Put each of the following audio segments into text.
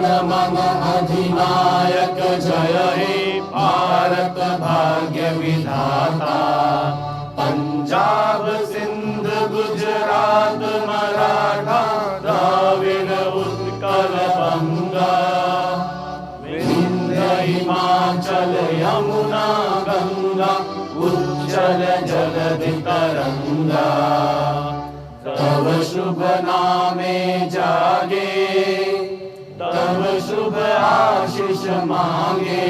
जन मन अधिनायक जय हे भारत भाग्य विधाता। पंजाब सिंध गुजरात मराठा द्रविड़ उत्कल बंगा। विंध्य हिमाचल यमुना गंगा उज्जल जलधि तरंगा। तब शुभ नामे जागे तब शुभ आशीष मांगे।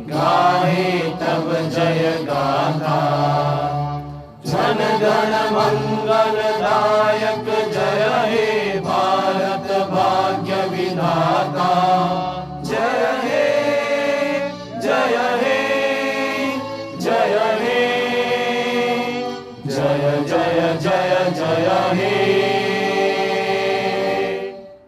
गाहे तब जय गाथा जन गण मंगल दायक जय हे भारत भाग्य विधाता। जय हे जय हे जय हे जय जय जय जय हे।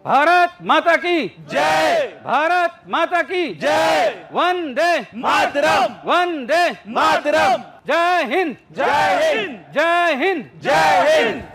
भारत माता की जय। भारत माता की जय। वंदे मातरम। वंदे मातरम। जय हिंद जय हिंद। जय हिंद जय हिंद।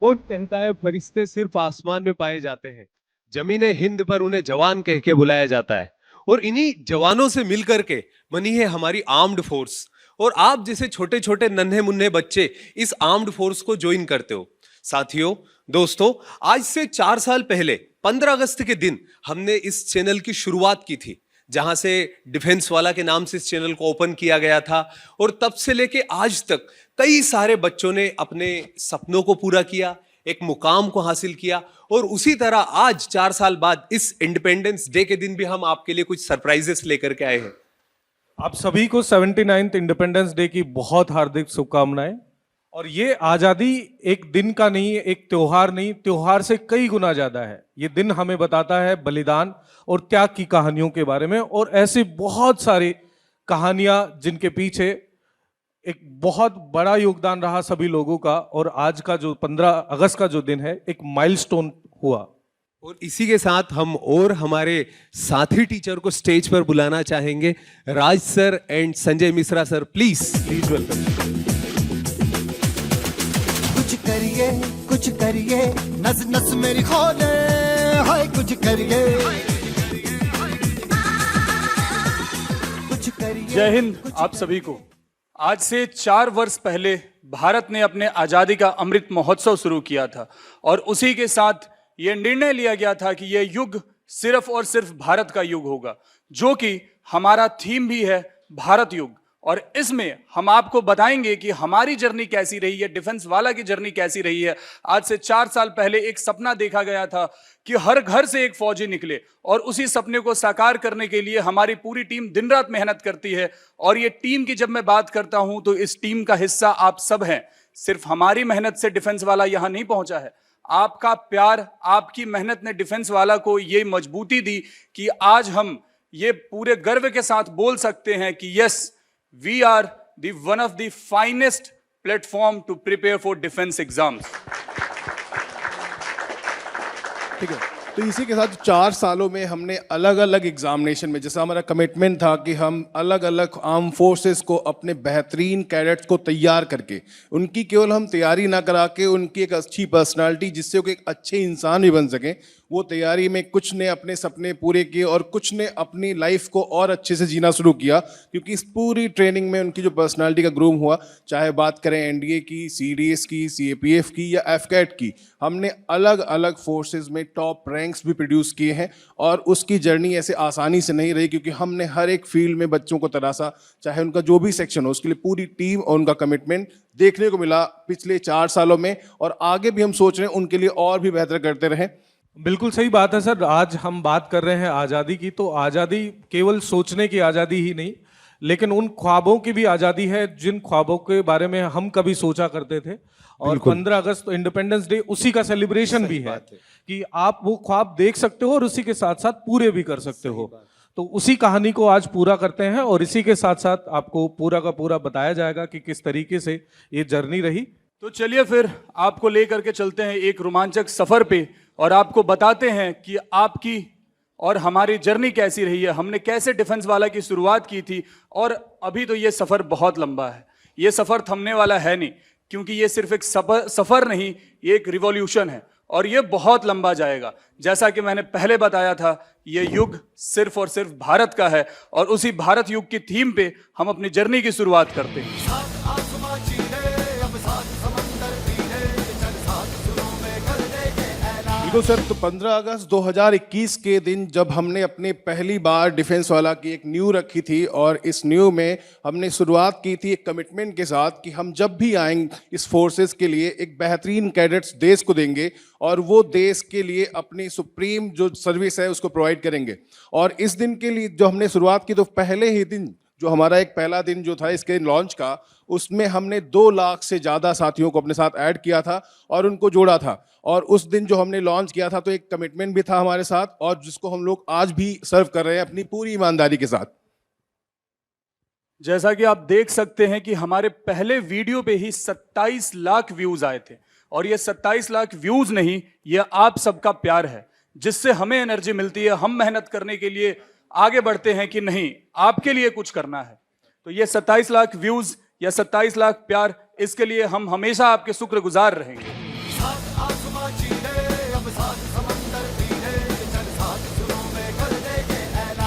वो कहता है फरिश्ते सिर्फ आसमान में पाए जाते हैं, जमीने हिंद पर उन्हें जवान कह के बुलाया जाता है। और इन्हीं जवानों से मिलकर के बनी है हमारी आर्म्ड फोर्स। और आप जैसे छोटे छोटे नन्हे मुन्ने बच्चे इस आर्म्ड फोर्स को ज्वाइन करते हो। साथियों, दोस्तों, आज से 4 साल पहले 15 अगस्त के दिन हमने इस चैनल की शुरुआत की थी, जहां से डिफेंस वाला के नाम से इस चैनल को ओपन किया गया था। और तब से लेके आज तक कई सारे बच्चों ने अपने सपनों को पूरा किया, एक मुकाम को हासिल किया। और उसी तरह आज 4 साल बाद इस इंडिपेंडेंस डे के दिन भी हम आपके लिए कुछ सरप्राइजेस लेकर के आए हैं। आप सभी को 79th इंडिपेंडेंस डे की बहुत हार्दिक शुभकामनाएं। और ये आजादी एक दिन का नहीं है, एक त्योहार नहीं, त्योहार से कई गुना ज्यादा है। ये दिन हमें बताता है बलिदान और त्याग की कहानियों के बारे में। और ऐसी बहुत सारी कहानियां जिनके पीछे एक बहुत बड़ा योगदान रहा सभी लोगों का। और आज का जो 15 अगस्त का जो दिन है, एक माइलस्टोन हुआ। और इसी के साथ हम और हमारे साथी टीचर को स्टेज पर बुलाना चाहेंगे। Raj sir and Sanjay Mishra sir, please welcome. कुछ करिए नस नस मेरी खोले, हाय कुछ करिए कुछ करिए। जय हिंद आप सभी को। आज से 4 वर्ष पहले भारत ने अपने आजादी का अमृत महोत्सव शुरू किया था। और उसी के साथ यह निर्णय लिया गया था कि यह युग सिर्फ और सिर्फ भारत का युग होगा, जो कि हमारा थीम भी है, भारत युग। और इसमें हम आपको बताएंगे कि हमारी जर्नी कैसी रही है, डिफेंस वाला की जर्नी कैसी रही है। आज से 4 साल पहले एक सपना देखा गया था कि हर घर से एक फौजी निकले, और उसी सपने को साकार करने के लिए हमारी पूरी टीम दिन रात मेहनत करती है। और ये टीम की जब मैं बात करता हूं तो इस टीम का हिस्सा आप सब हैं। सिर्फ हमारी मेहनत से डिफेंस वाला यहां नहीं पहुंचा है, आपका प्यार, आपकी मेहनत ने डिफेंस वाला को ये मजबूती दी कि आज हम ये पूरे गर्व के साथ बोल सकते हैं कि yes, we are the one of the finest platform to prepare for defense exams। ठीक है, तो इसी के साथ 4 सालों में हमने अलग अलग एग्जामिनेशन में, जैसा हमारा कमिटमेंट था कि हम अलग अलग आर्म फोर्सेस को अपने बेहतरीन कैडेट्स को तैयार करके, उनकी केवल हम तैयारी ना करा के उनकी एक अच्छी पर्सनालिटी, जिससे वो एक अच्छे इंसान भी बन सकें, वो तैयारी में कुछ ने अपने सपने पूरे किए और कुछ ने अपनी लाइफ को और अच्छे से जीना शुरू किया। क्योंकि इस पूरी ट्रेनिंग में उनकी जो पर्सनालिटी का ग्रूम हुआ, चाहे बात करें एनडीए की, सीडीएस की, सीएपीएफ की या एफकैट की, हमने अलग अलग फोर्सेस में टॉप रैंक्स भी प्रोड्यूस किए हैं। और उसकी जर्नी ऐसे आसानी से नहीं रही, क्योंकि हमने हर एक फील्ड में बच्चों को तराशा, चाहे उनका जो भी सेक्शन हो, उसके लिए पूरी टीम और उनका कमिटमेंट देखने को मिला पिछले 4 सालों में। और आगे भी हम सोच रहे हैं उनके लिए और भी बेहतर करते रहें। बिल्कुल सही बात है सर। आज हम बात कर रहे हैं आज़ादी की, तो आज़ादी केवल सोचने की आज़ादी ही नहीं, लेकिन उन ख्वाबों की भी आज़ादी है जिन ख्वाबों के बारे में हम कभी सोचा करते थे। और 15 अगस्त तो इंडिपेंडेंस डे उसी का सेलिब्रेशन भी है कि आप वो ख्वाब देख सकते हो और उसी के साथ साथ पूरे भी कर सकते हो। तो उसी कहानी को आज पूरा करते हैं और इसी के साथ साथ आपको पूरा का पूरा बताया जाएगा कि किस तरीके से ये जर्नी रही। तो चलिए फिर आपको लेकर के चलते हैं एक रोमांचक सफर पे और आपको बताते हैं कि आपकी और हमारी जर्नी कैसी रही है, हमने कैसे डिफेंस वाला की शुरुआत की थी और अभी तो ये सफर बहुत लंबा है, ये सफर थमने वाला है नहीं, क्योंकि ये सिर्फ एक सफर नहीं, ये एक रिवॉल्यूशन है और ये बहुत लंबा जाएगा। जैसा कि मैंने पहले बताया था, ये युग सिर्फ और सिर्फ भारत का है और उसी भारत युग की थीम पे हम अपनी जर्नी की शुरुआत करते हैं। बिल्कुल सर, तो 15 अगस्त 2021 के दिन जब हमने अपने पहली बार डिफेंस वाला की एक न्यू रखी थी और इस न्यू में हमने शुरुआत की थी एक कमिटमेंट के साथ कि हम जब भी आएंगे इस फोर्सेस के लिए एक बेहतरीन कैडेट्स देश को देंगे और वो देश के लिए अपनी सुप्रीम जो सर्विस है उसको प्रोवाइड करेंगे। और इस दिन के लिए जो हमने शुरुआत की, तो पहले ही दिन जो हमारा एक पहला दिन जो था इसके लॉन्च का, उसमें हमने 2 लाख से ज़्यादा साथियों को अपने साथ ऐड किया था और उनको जोड़ा था। और उस दिन जो हमने लॉन्च किया था तो एक कमिटमेंट भी था हमारे साथ और जिसको हम लोग आज भी सर्व कर रहे हैं अपनी पूरी ईमानदारी के साथ। जैसा कि आप देख सकते हैं कि हमारे पहले वीडियो पे ही 27 लाख व्यूज आए थे और ये 27 लाख व्यूज नहीं, ये आप सबका प्यार है जिससे हमें एनर्जी मिलती है, हम मेहनत करने के लिए आगे बढ़ते हैं कि नहीं आपके लिए कुछ करना है। तो ये 27 लाख व्यूज या 27 लाख प्यार, इसके लिए हम हमेशा आपके शुक्रगुजार रहेंगे।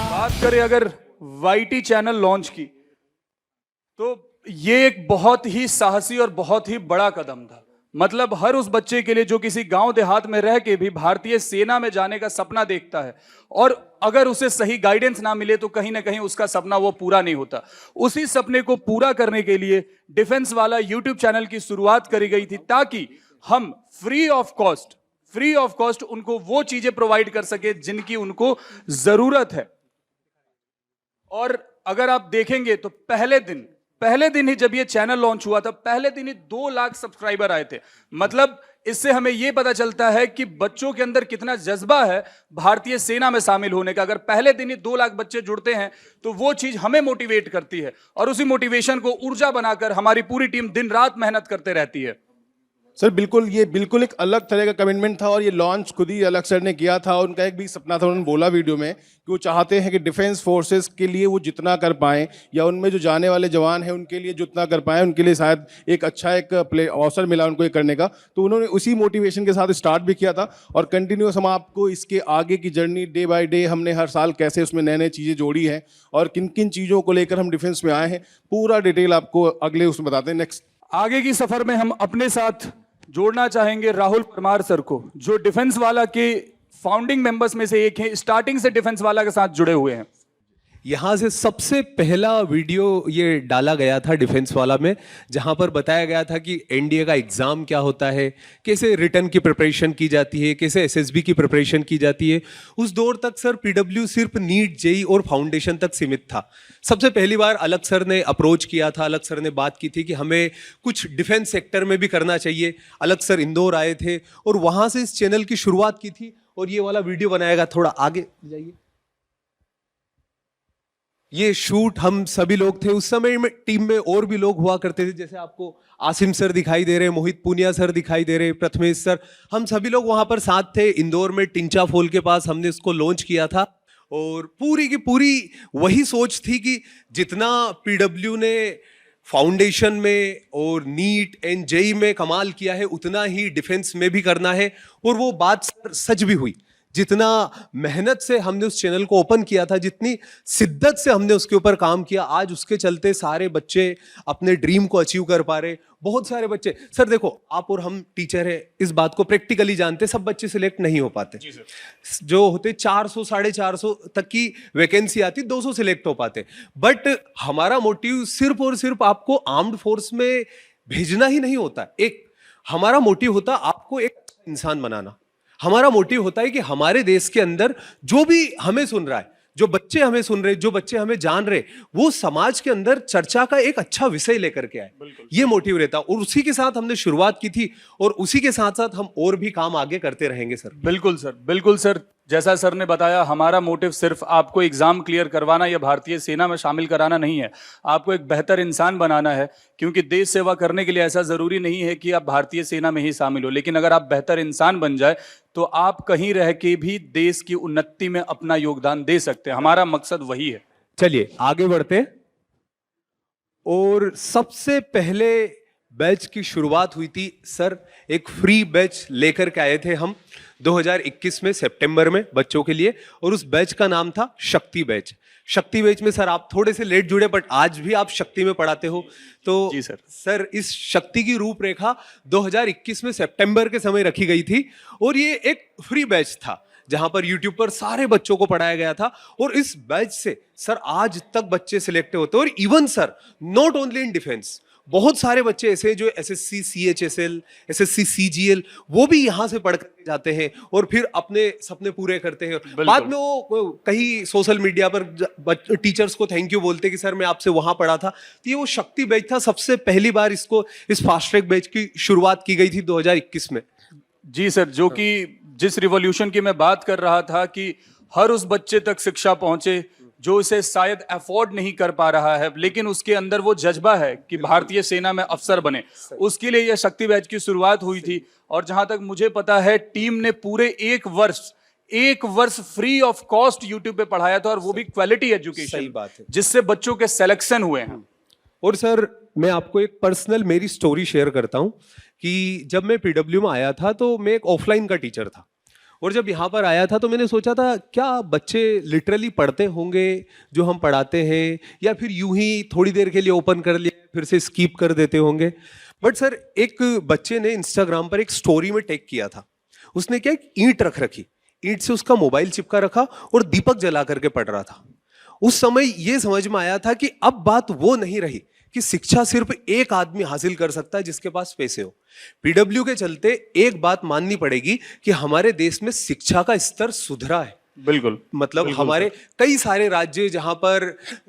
बात करें अगर वाईटी चैनल लॉन्च की, तो ये एक बहुत ही साहसी और बहुत ही बड़ा कदम था। मतलब हर उस बच्चे के लिए जो किसी गांव देहात में रह के भी भारतीय सेना में जाने का सपना देखता है और अगर उसे सही गाइडेंस ना मिले तो कहीं ना कहीं उसका सपना वो पूरा नहीं होता। उसी सपने को पूरा करने के लिए डिफेंस वाला यूट्यूब चैनल की शुरुआत करी गई थी ताकि हम फ्री ऑफ कॉस्ट उनको वो चीजें प्रोवाइड कर सके जिनकी उनको जरूरत है। और अगर आप देखेंगे तो पहले दिन ही जब ये चैनल लॉन्च हुआ था, पहले दिन ही 2 लाख सब्सक्राइबर आए थे। मतलब इससे हमें यह पता चलता है कि बच्चों के अंदर कितना जज्बा है भारतीय सेना में शामिल होने का। अगर पहले दिन ही 2 लाख बच्चे जुड़ते हैं तो वो चीज हमें मोटिवेट करती है और उसी मोटिवेशन को ऊर्जा बनाकर हमारी पूरी टीम दिन रात मेहनत करते रहती है। सर बिल्कुल, ये बिल्कुल एक अलग तरह का कमिटमेंट था और ये लॉन्च खुद ही अलग सर ने किया था। उनका एक भी सपना था, उन्होंने बोला वीडियो में कि वो चाहते हैं कि डिफेंस फोर्सेस के लिए वो जितना कर पाएं या उनमें जो जाने वाले जवान हैं उनके लिए जितना कर पाएं, उनके लिए शायद एक अच्छा एक अवसर मिला उनको ये करने का। तो उन्होंने उसी मोटिवेशन के साथ स्टार्ट भी किया था और कंटिन्यूस हम आपको इसके आगे की जर्नी डे बाय डे हमने हर साल कैसे उसमें नए नए चीज़ें जोड़ी हैं और किन किन चीज़ों को लेकर हम डिफेंस में आए हैं, पूरा डिटेल आपको अगले उसमें बताते हैं। नेक्स्ट आगे की सफर में हम अपने साथ जोड़ना चाहेंगे राहुल परमार सर को, जो डिफेंस वाला के फाउंडिंग मेंबर्स में से एक हैं, स्टार्टिंग से डिफेंस वाला के साथ जुड़े हुए हैं। यहाँ से सबसे पहला वीडियो ये डाला गया था डिफेंस वाला में, जहाँ पर बताया गया था कि एनडीए का एग्ज़ाम क्या होता है, कैसे रिटर्न की प्रिपरेशन की जाती है, कैसे एसएसबी की प्रिपरेशन की जाती है। उस दौर तक सर पीडब्ल्यू सिर्फ नीट, जेई और फाउंडेशन तक सीमित था। सबसे पहली बार अलग सर ने अप्रोच किया था, अलग सर ने बात की थी कि हमें कुछ डिफेंस सेक्टर में भी करना चाहिए। अलग सर इंदौर आए थे और वहाँ से इस चैनल की शुरुआत की थी और ये वाला वीडियो बनाएगा। थोड़ा आगे जाइए। ये शूट हम सभी लोग थे उस समय में, टीम में और भी लोग हुआ करते थे, जैसे आपको आसिम सर दिखाई दे रहे, मोहित पुनिया सर दिखाई दे रहे, प्रथमेश सर, हम सभी लोग वहां पर साथ थे। इंदौर में टिंचा फॉल के पास हमने इसको लॉन्च किया था और पूरी की पूरी वही सोच थी कि जितना पीडब्ल्यू ने फाउंडेशन में और नीट एंड जेई में कमाल किया है उतना ही डिफेंस में भी करना है। और वो बात सच भी हुई। जितना मेहनत से हमने उस चैनल को ओपन किया था, जितनी शिद्दत से हमने उसके ऊपर काम किया, आज उसके चलते सारे बच्चे अपने ड्रीम को अचीव कर पा रहे। बहुत सारे बच्चे, सर देखो आप और हम टीचर हैं, इस बात को प्रैक्टिकली जानते, सब बच्चे सिलेक्ट नहीं हो पाते। जो होते 400 450 तक की वैकेंसी आती, 200 सिलेक्ट हो पाते। बट हमारा मोटिव सिर्फ और सिर्फ आपको आर्म्ड फोर्स में भेजना ही नहीं होता। एक हमारा मोटिव होता आपको एक इंसान बनाना। हमारा मोटिव होता है कि हमारे देश के अंदर जो भी हमें सुन रहा है, जो बच्चे हमें सुन रहे, जो बच्चे हमें जान रहे, वो समाज के अंदर चर्चा का एक अच्छा विषय लेकर के आए। ये मोटिव रहता और उसी के साथ हमने शुरुआत की थी और उसी के साथ साथ हम और भी काम आगे करते रहेंगे सर। बिल्कुल सर, बिल्कुल सर। जैसा सर ने बताया, हमारा मोटिव सिर्फ आपको एग्जाम क्लियर करवाना या भारतीय सेना में शामिल कराना नहीं है, आपको एक बेहतर इंसान बनाना है। क्योंकि देश सेवा करने के लिए ऐसा जरूरी नहीं है कि आप भारतीय सेना में ही शामिल हो, लेकिन अगर आप बेहतर इंसान बन जाए तो आप कहीं रह के भी देश की उन्नति में अपना योगदान दे सकते हैं। हमारा मकसद वही है। चलिए आगे बढ़ते हैं। और सबसे पहले बैच की शुरुआत हुई थी सर, एक फ्री बैच लेकर के आए थे हम 2021 में सितंबर में बच्चों के लिए, और उस बैच का नाम था शक्ति बैच। शक्ति बैच में सर आप थोड़े से लेट जुड़े, बट आज भी आप शक्ति में पढ़ाते हो। तो जी सर। सर इस शक्ति की रूपरेखा 2021 में सितंबर के समय रखी गई थी, और ये एक फ्री बैच था जहां पर YouTube पर सारे बच्चों को पढ़ाया गया था। और इस बैच से सर आज तक बच्चे सिलेक्ट होते हैं, और even sir not only in defence, बहुत सारे बच्चे ऐसे जो SSC CHSL SSC CGL वो भी यहाँ से पढ़ कर जाते हैं और फिर अपने सपने पूरे करते हैं। बाद में वो कहीं सोशल मीडिया पर टीचर्स को थैंक यू बोलते कि सर मैं आपसे वहां पढ़ा था। तो ये वो शक्ति बैच था, सबसे पहली बार इस फास्ट ट्रैक बैच की शुरुआत की गई थी 2021 में। जी सर, जो कि जिस रिवॉल्यूशन की मैं बात कर रहा था कि हर उस बच्चे तक शिक्षा पहुंचे जो इसे शायद अफोर्ड नहीं कर पा रहा है, लेकिन उसके अंदर वो जज्बा है कि भारतीय सेना में अफसर बने, उसके लिए यह शक्ति बैच की शुरुआत हुई थी। और जहां तक मुझे पता है टीम ने पूरे एक वर्ष फ्री ऑफ कॉस्ट यूट्यूब पे पढ़ाया था, और वो भी क्वालिटी एजुकेशन। सही बात है। जिससे बच्चों के सिलेक्शन हुए हैं। और सर मैं आपको एक पर्सनल मेरी स्टोरी शेयर करता हूं कि जब मैं PW में आया था तो मैं एक ऑफलाइन का टीचर था, और जब यहाँ पर आया था तो मैंने सोचा था क्या बच्चे लिटरली पढ़ते होंगे जो हम पढ़ाते हैं, या फिर यूं ही थोड़ी देर के लिए ओपन कर लिया फिर से स्किप कर देते होंगे। बट सर एक बच्चे ने इंस्टाग्राम पर एक स्टोरी में टैग किया था, उसने क्या एक ईंट रख रखी, ईंट से उसका मोबाइल चिपका रखा और दीपक जला करके पढ़ रहा था। उस समय ये समझ में आया था कि अब बात वो नहीं रही कि शिक्षा सिर्फ एक आदमी हासिल कर सकता है जिसके पास पैसे हो। PW के चलते एक बात माननी पड़ेगी कि हमारे देश में शिक्षा का स्तर सुधरा है। बिल्कुल, मतलब हमारे कई सारे राज्य जहां पर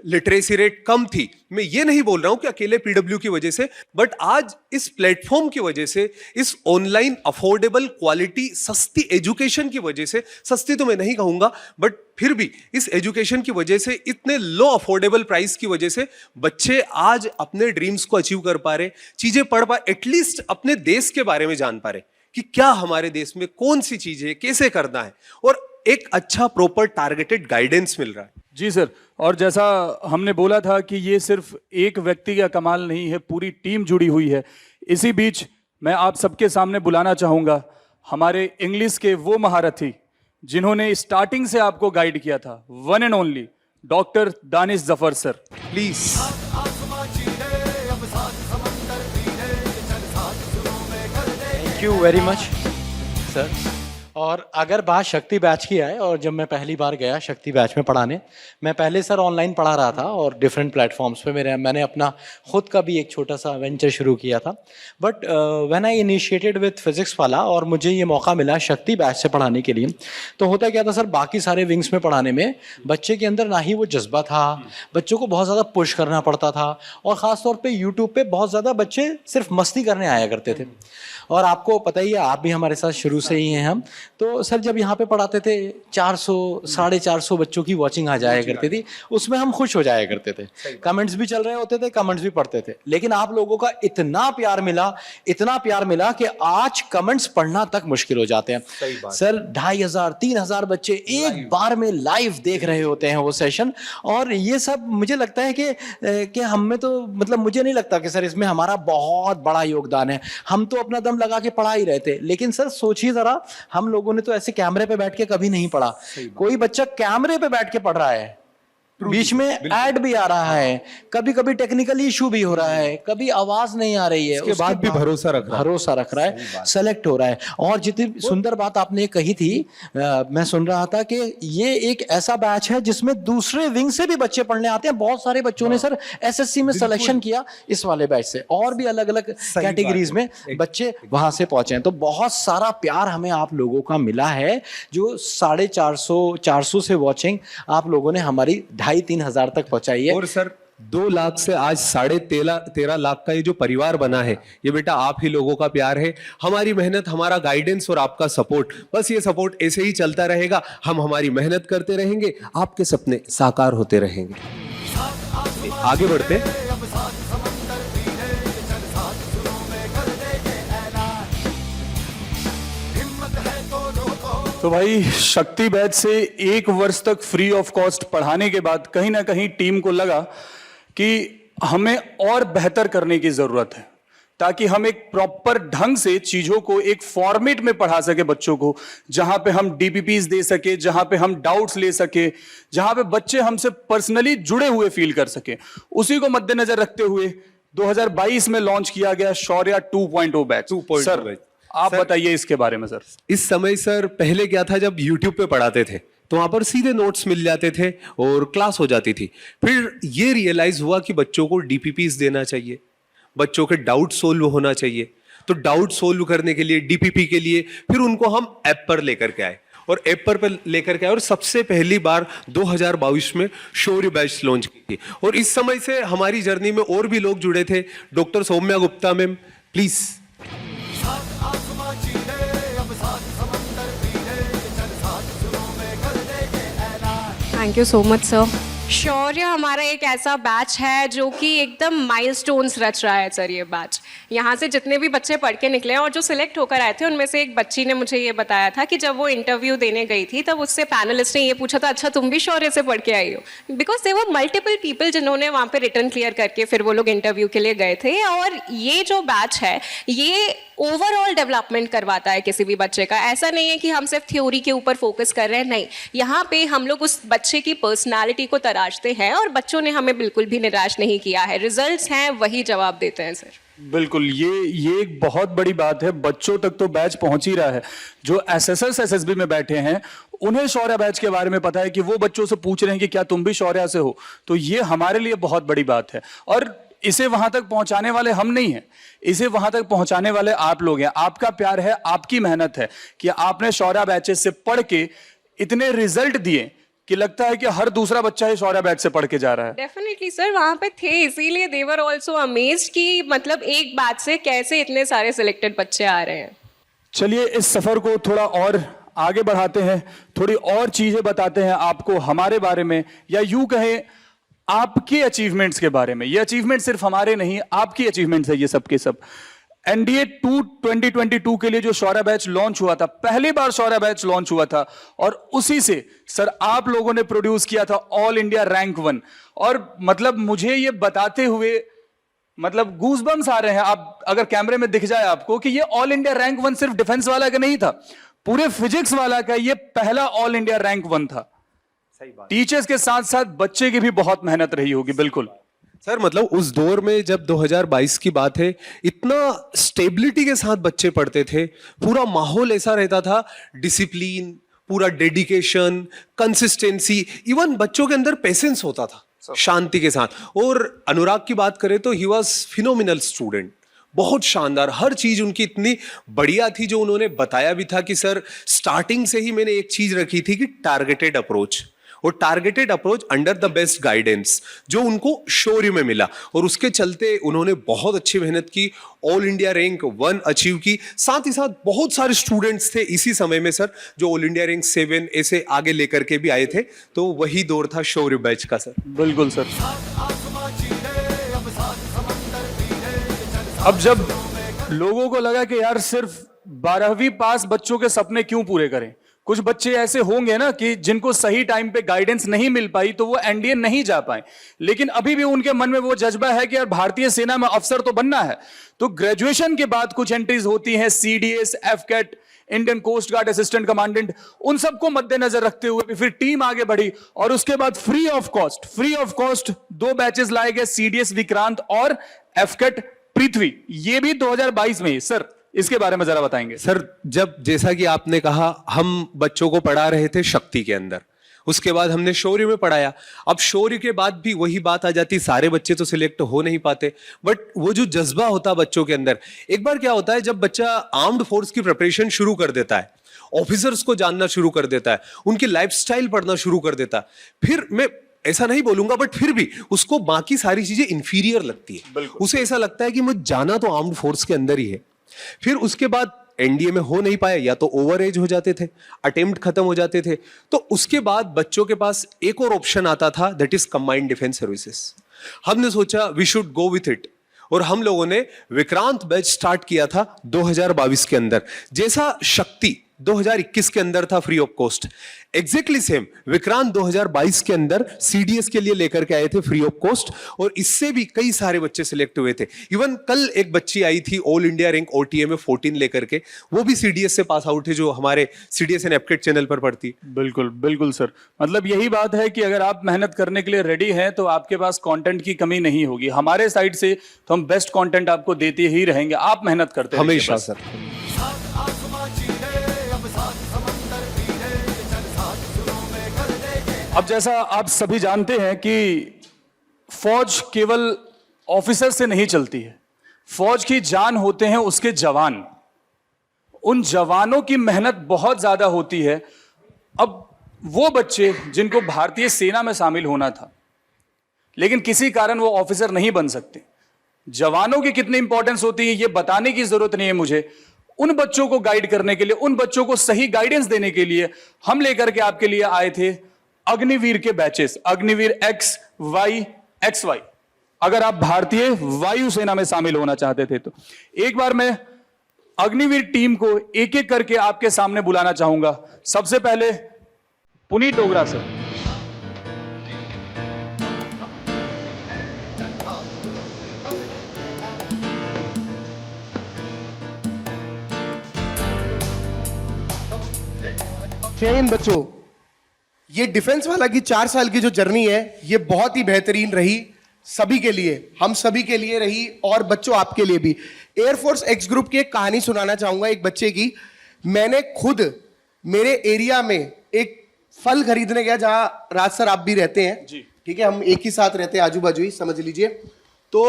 लिटरेसी रेट कम थी, मैं ये नहीं बोल रहा हूं कि अकेले PW की वजह से, बट आज इस प्लेटफॉर्म की वजह से, इस ऑनलाइन अफोर्डेबल क्वालिटी सस्ती एजुकेशन की वजह से, सस्ती तो मैं नहीं कहूंगा बट फिर भी इस एजुकेशन की वजह से, इतने लो अफोर्डेबल प्राइस की वजह से बच्चे आज अपने ड्रीम्स को अचीव कर पा रहे, चीजें पढ़ पा, एटलीस्ट अपने देश के बारे में जान पा रहे कि क्या हमारे देश में कौन सी चीज है, कैसे करना है, और एक अच्छा प्रॉपर टारगेटेड गाइडेंस मिल रहा है। जी सर, और जैसा हमने बोला था कि ये सिर्फ एक व्यक्ति का कमाल नहीं है, पूरी टीम जुड़ी हुई है। इसी बीच मैं आप सबके सामने बुलाना चाहूंगा हमारे इंग्लिश के वो महारथी जिन्होंने स्टार्टिंग से आपको गाइड किया था, one and only doctor Danish Zafar sir, please. Thank you very much sir. और अगर बात शक्ति बैच की आए, और जब मैं पहली बार गया शक्ति बैच में पढ़ाने, मैं पहले सर ऑनलाइन पढ़ा रहा था और डिफरेंट प्लेटफॉर्म्स पे मैंने अपना खुद का भी एक छोटा सा वेंचर शुरू किया था। But when I initiated with physics वाला और मुझे ये मौका मिला शक्ति बैच से पढ़ाने के लिए, तो होता क्या था सर, बाकी सारे विंग्स में पढ़ाने में बच्चे के अंदर ना ही वो जज्बा था, बच्चों को बहुत ज़्यादा पुश करना पड़ता था, और ख़ासतौर पर यूट्यूब पर बहुत ज़्यादा बच्चे सिर्फ मस्ती करने आया करते थे। और आपको पता ही है, आप भी हमारे साथ शुरू से ही हैं हम, तो सर जब यहाँ पे पढ़ाते थे 400 450 बच्चों की वॉचिंग आ जाया करती थी, उसमें हम खुश हो जाया करते थे, कमेंट्स भी चल रहे होते थे, कमेंट्स भी पढ़ते थे। लेकिन आप लोगों का इतना प्यार मिला कि आज कमेंट्स पढ़ना तक मुश्किल हो जाते हैं। सर 2500 3000 बच्चे एक बार में लाइव देख रहे होते हैं वो सेशन, और ये सब मुझे लगता है कि हम में तो मतलब मुझे नहीं लगता कि सर इसमें हमारा बहुत बड़ा योगदान है। हम तो अपना दम लगा के पढ़ा ही रहे थे, लेकिन सर सोचिए जरा, हम लोगों ने तो ऐसे कैमरे पे बैठ के कभी नहीं पढ़ा। कोई बच्चा कैमरे पे बैठ के पढ़ रहा है, बीच में ऐड भी आ रहा है, कभी कभी टेक्निकल इशू भी हो रहा है, कभी आवाज नहीं आ रही है, उसके बाद भी भरोसा रख रहा है, सेलेक्ट हो रहा है। और जितनी सुंदर बात आपने कही थी, मैं सुन रहा था कि ये एक ऐसा बैच है जिसमें दूसरे विंग से भी बच्चे पढ़ने आते हैं। बहुत सारे बच्चों ने सर SSC में सिलेक्शन किया इस वाले बैच से, और भी अलग अलग कैटेगरीज में बच्चे वहां से पहुंचे हैं। तो बहुत सारा प्यार हमें आप लोगों का मिला है, जो 450 से वॉचिंग आप लोगों ने हमारी 2500-3000 तक पहुंचाई है। और सर 2 लाख से आज 13.5 लाख का ये जो परिवार बना है, ये बेटा आप ही लोगों का प्यार है, हमारी मेहनत, हमारा गाइडेंस और आपका सपोर्ट। बस ये सपोर्ट ऐसे ही चलता रहेगा, हम हमारी मेहनत करते रहेंगे, आपके सपने साकार होते रहेंगे। आगे बढ़ते हैं। तो भाई शक्ति बैच से 1 वर्ष तक फ्री ऑफ कॉस्ट पढ़ाने के बाद कहीं ना कहीं टीम को लगा कि हमें और बेहतर करने की जरूरत है, ताकि हम एक प्रॉपर ढंग से चीजों को एक फॉर्मेट में पढ़ा सके बच्चों को, जहां पे हम डीपीपीज दे सके, जहां पे हम डाउट्स ले सके, जहां पे बच्चे हमसे पर्सनली जुड़े हुए फील कर सके। उसी को मद्देनजर रखते हुए 2022 में लॉन्च किया गया शौर्य 2.0 बैच। 2.0 sir batch. आप बताइए इसके बारे में। सर इस समय सर पहले क्या था, जब YouTube पे पढ़ाते थे तो वहां पर सीधे नोट्स मिल जाते थे और क्लास हो जाती थी। फिर ये रियलाइज हुआ कि बच्चों को डीपीपीस देना चाहिए, बच्चों के डाउट सोल्व होना चाहिए। तो डाउट सोल्व करने के लिए, डीपीपी के लिए फिर उनको हम ऐप पर लेकर के आए और ऐप पर लेकर के आए और सबसे पहली बार 2022 में शौर्य बैच लॉन्च की थी। और इस समय से हमारी जर्नी में और भी लोग जुड़े थे। Doctor Saumya Gupta ma'am, please. Thank you so much sir. Shaurya हमारा एक ऐसा बैच है जो कि एकदम माइलस्टोन्स रच रहा है सर। ये बैच, यहाँ से जितने भी बच्चे पढ़ के निकले हैं और जो सिलेक्ट होकर आए थे, उनमें से एक बच्ची ने मुझे ये बताया था कि जब वो इंटरव्यू देने गई थी तब उससे पैनलिस्ट ने ये पूछा था, अच्छा तुम भी शौर्य से पढ़ के आई हो? Because they were multiple people जिन्होंने वहाँ पे रिटर्न क्लियर करके फिर वो लोग इंटरव्यू के लिए गए थे। और ये जो बैच है ये ओवरऑल डेवलपमेंट करवाता है किसी भी बच्चे का। ऐसा नहीं है कि हम सिर्फ थ्योरी के ऊपर फोकस कर रहे हैं, नहीं, यहाँ पे हम लोग उस बच्चे की पर्सनालिटी को तराशते हैं और बच्चों ने हमें बिल्कुल भी निराश नहीं किया है। रिजल्ट्स हैं वही जवाब देते हैं सर। बिल्कुल, ये एक बहुत बड़ी बात है। बच्चों तक तो बैच पहुंच ही रहा है। जो एसएसएस एसएसबी में बैठे हैं उन्हें शौर्य बैच के बारे में पता है कि वो बच्चों से पूछ रहे हैं कि क्या तुम भी शौर्य से हो। तो ये हमारे लिए बहुत बड़ी बात है और इसे वहां तक पहुंचाने वाले हम नहीं हैं, इसे वहां तक पहुंचाने वाले आप लोग हैं। आपका प्यार है, आपकी मेहनत है कि आपने शौर्य बैचेस से पढ़ के इतने रिजल्ट दिए कि लगता है कि हर दूसरा बच्चा ही शौर्य बैच से पढ़ के जा रहा है। डेफिनेटली सर, वहाँ पे थे, इसीलिए दे वर आल्सो अमेज्ड कि मतलब एक बैच से कैसे इतने सारे सिलेक्टेड बच्चे आ रहे हैं। चलिए इस सफर को थोड़ा और आगे बढ़ाते हैं, थोड़ी और चीजें बताते हैं आपको हमारे बारे में, या यूं कहें आपके अचीवमेंट्स के बारे में। ये अचीवमेंट सिर्फ हमारे नहीं, आपकी अचीवमेंट्स है ये सब के सब। एनडीए 2 2022 के लिए जो शौर्य बैच लॉन्च हुआ था, पहली बार शौर्य बैच लॉन्च हुआ था और उसी से सर आप लोगों ने प्रोड्यूस किया था ऑल इंडिया रैंक 1। और मतलब मुझे ये बताते हुए मतलब गूज़बम्स आ रहे हैं, आप अगर कैमरे में दिख जाए आपको, कि ये ऑल इंडिया रैंक 1 सिर्फ डिफेंस वाला का नहीं था, पूरे फिजिक्स वाला का ये पहला ऑल इंडिया रैंक 1 था। टीचर्स के साथ साथ बच्चे की भी बहुत मेहनत रही होगी। बिल्कुल सर, मतलब उस दौर में जब 2022 की बात है, इतना स्टेबिलिटी के साथ बच्चे पढ़ते थे, पूरा माहौल ऐसा रहता था, डिसिप्लिन, पूरा डेडिकेशन, कंसिस्टेंसी, इवन बच्चों के अंदर पेशेंस होता था शांति के साथ। और अनुराग की बात करें तो ही वॉज फिनोमिनल स्टूडेंट, बहुत शानदार, हर चीज उनकी इतनी बढ़िया थी। जो उन्होंने बताया भी था कि सर स्टार्टिंग से ही मैंने एक चीज रखी थी कि टारगेटेड अप्रोच, और targeted approach under the best guidance, जो उनको शौर्य में मिला। और उसके चलते उन्होंने बहुत अच्छी मेहनत की, ऑल इंडिया रैंक 1 अचीव की। साथ ही साथ बहुत सारे स्टूडेंट्स थे इसी समय में सर जो ऑल इंडिया रैंक 7 ऐसे आगे लेकर के भी आए थे। तो वही दौर था शौर्य बैच का सर। बिल्कुल सर। अब जब लोगों को लगा कि यार सिर्फ 12वीं पास बच्चों के सपने क्यों पूरे करें, कुछ बच्चे ऐसे होंगे ना कि जिनको सही टाइम पे गाइडेंस नहीं मिल पाई तो वो एनडीए नहीं जा पाए, लेकिन अभी भी उनके मन में वो जज्बा है कि यार भारतीय सेना में अफसर तो बनना है। तो ग्रेजुएशन के बाद कुछ एंट्रीज होती हैं, CDS, AFCAT, Indian coast guard assistant commandant, उन सबको मद्देनजर रखते हुए फिर टीम आगे बढ़ी और उसके बाद फ्री ऑफ कॉस्ट 2 बैचेस लाए गए, सीडीएस विक्रांत और एफकेट पृथ्वी। ये भी 2022 में ही। सर इसके बारे में जरा बताएंगे। सर, जब जैसा कि आपने कहा, हम बच्चों को पढ़ा रहे थे शक्ति के अंदर, उसके बाद हमने शौर्य में पढ़ाया। अब शौर्य के बाद भी वही बात आ जाती, सारे बच्चे तो सिलेक्ट हो नहीं पाते, बट वो जो जज्बा होता बच्चों के अंदर, एक बार क्या होता है जब बच्चा आर्म्ड फोर्स की प्रिपरेशन शुरू कर देता है, ऑफिसर्स को जानना शुरू कर देता है, उनकी लाइफस्टाइल पढ़ना शुरू कर देता है, फिर मैं ऐसा नहीं बोलूंगा, बट फिर भी उसको बाकी सारी चीजें इंफीरियर लगती है। उसे ऐसा लगता है कि मुझे जाना तो आर्म्ड फोर्स के अंदर ही है। फिर उसके बाद एनडीए में हो नहीं पाया, या तो ओवर एज हो जाते थे, अटेम्प्ट खत्म हो जाते थे, तो उसके बाद बच्चों के पास एक और ऑप्शन आता था, that is combined defence services. हमने सोचा we should go with it, और हम लोगों ने विक्रांत बैच स्टार्ट किया था 2022 के अंदर, जैसा शक्ति 2021 के अंदर था free of cost, exactly same Vikrant 2022 के अंदर सीडीएस के लिए लेकर के आए थे फ्री ऑफ कॉस्ट, और इससे भी कई सारे बच्चे सिलेक्ट हुए थे। इवन कल एक बच्ची आई थी ऑल इंडिया रैंक ओटीए में 14 लेकर के, वो भी सीडीएस से पास आउट है, जो हमारे सीडीएस एंड एपकेट चैनल पर पढ़ती। बिल्कुल बिल्कुल सर, मतलब यही बात है कि अगर आप मेहनत करने के लिए रेडी हैं तो आपके पास कंटेंट की कमी नहीं होगी। हमारे साइड से तो हम बेस्ट कंटेंट आपको देते ही रहेंगे, आप मेहनत करते रहिए हमेशा बस। सर। अब जैसा आप सभी जानते हैं कि फौज केवल ऑफिसर से नहीं चलती है, फौज की जान होते हैं उसके जवान। उन जवानों की मेहनत बहुत ज्यादा होती है। अब वो बच्चे जिनको भारतीय सेना में शामिल होना था लेकिन किसी कारण वो ऑफिसर नहीं बन सकते, जवानों की कितनी इंपॉर्टेंस होती है ये बताने की जरूरत नहीं है मुझे। उन बच्चों को गाइड करने के लिए, उन बच्चों को सही गाइडेंस देने के लिए हम लेकर के आपके लिए आए थे अग्निवीर के batches, Agniveer X Y X Y. अगर आप भारतीय वायुसेना में शामिल होना चाहते थे तो एक बार मैं अग्निवीर टीम को एक एक करके आपके सामने बुलाना चाहूंगा। सबसे पहले पुनीत डोगरा सर, जय हिंद बच्चों, ये डिफेंस वाला की 4 साल की जो जर्नी है ये बहुत ही बेहतरीन रही सभी के लिए, हम सभी के लिए रही और बच्चों आपके लिए भी। एयरफोर्स एक्स ग्रुप की एक कहानी सुनाना चाहूंगा एक बच्चे की। मैंने खुद मेरे एरिया में एक फल खरीदने गया जहां राज सर आप भी रहते हैं, ठीक है, हम एक ही साथ रहते हैं, आजू बाजू ही समझ लीजिए। तो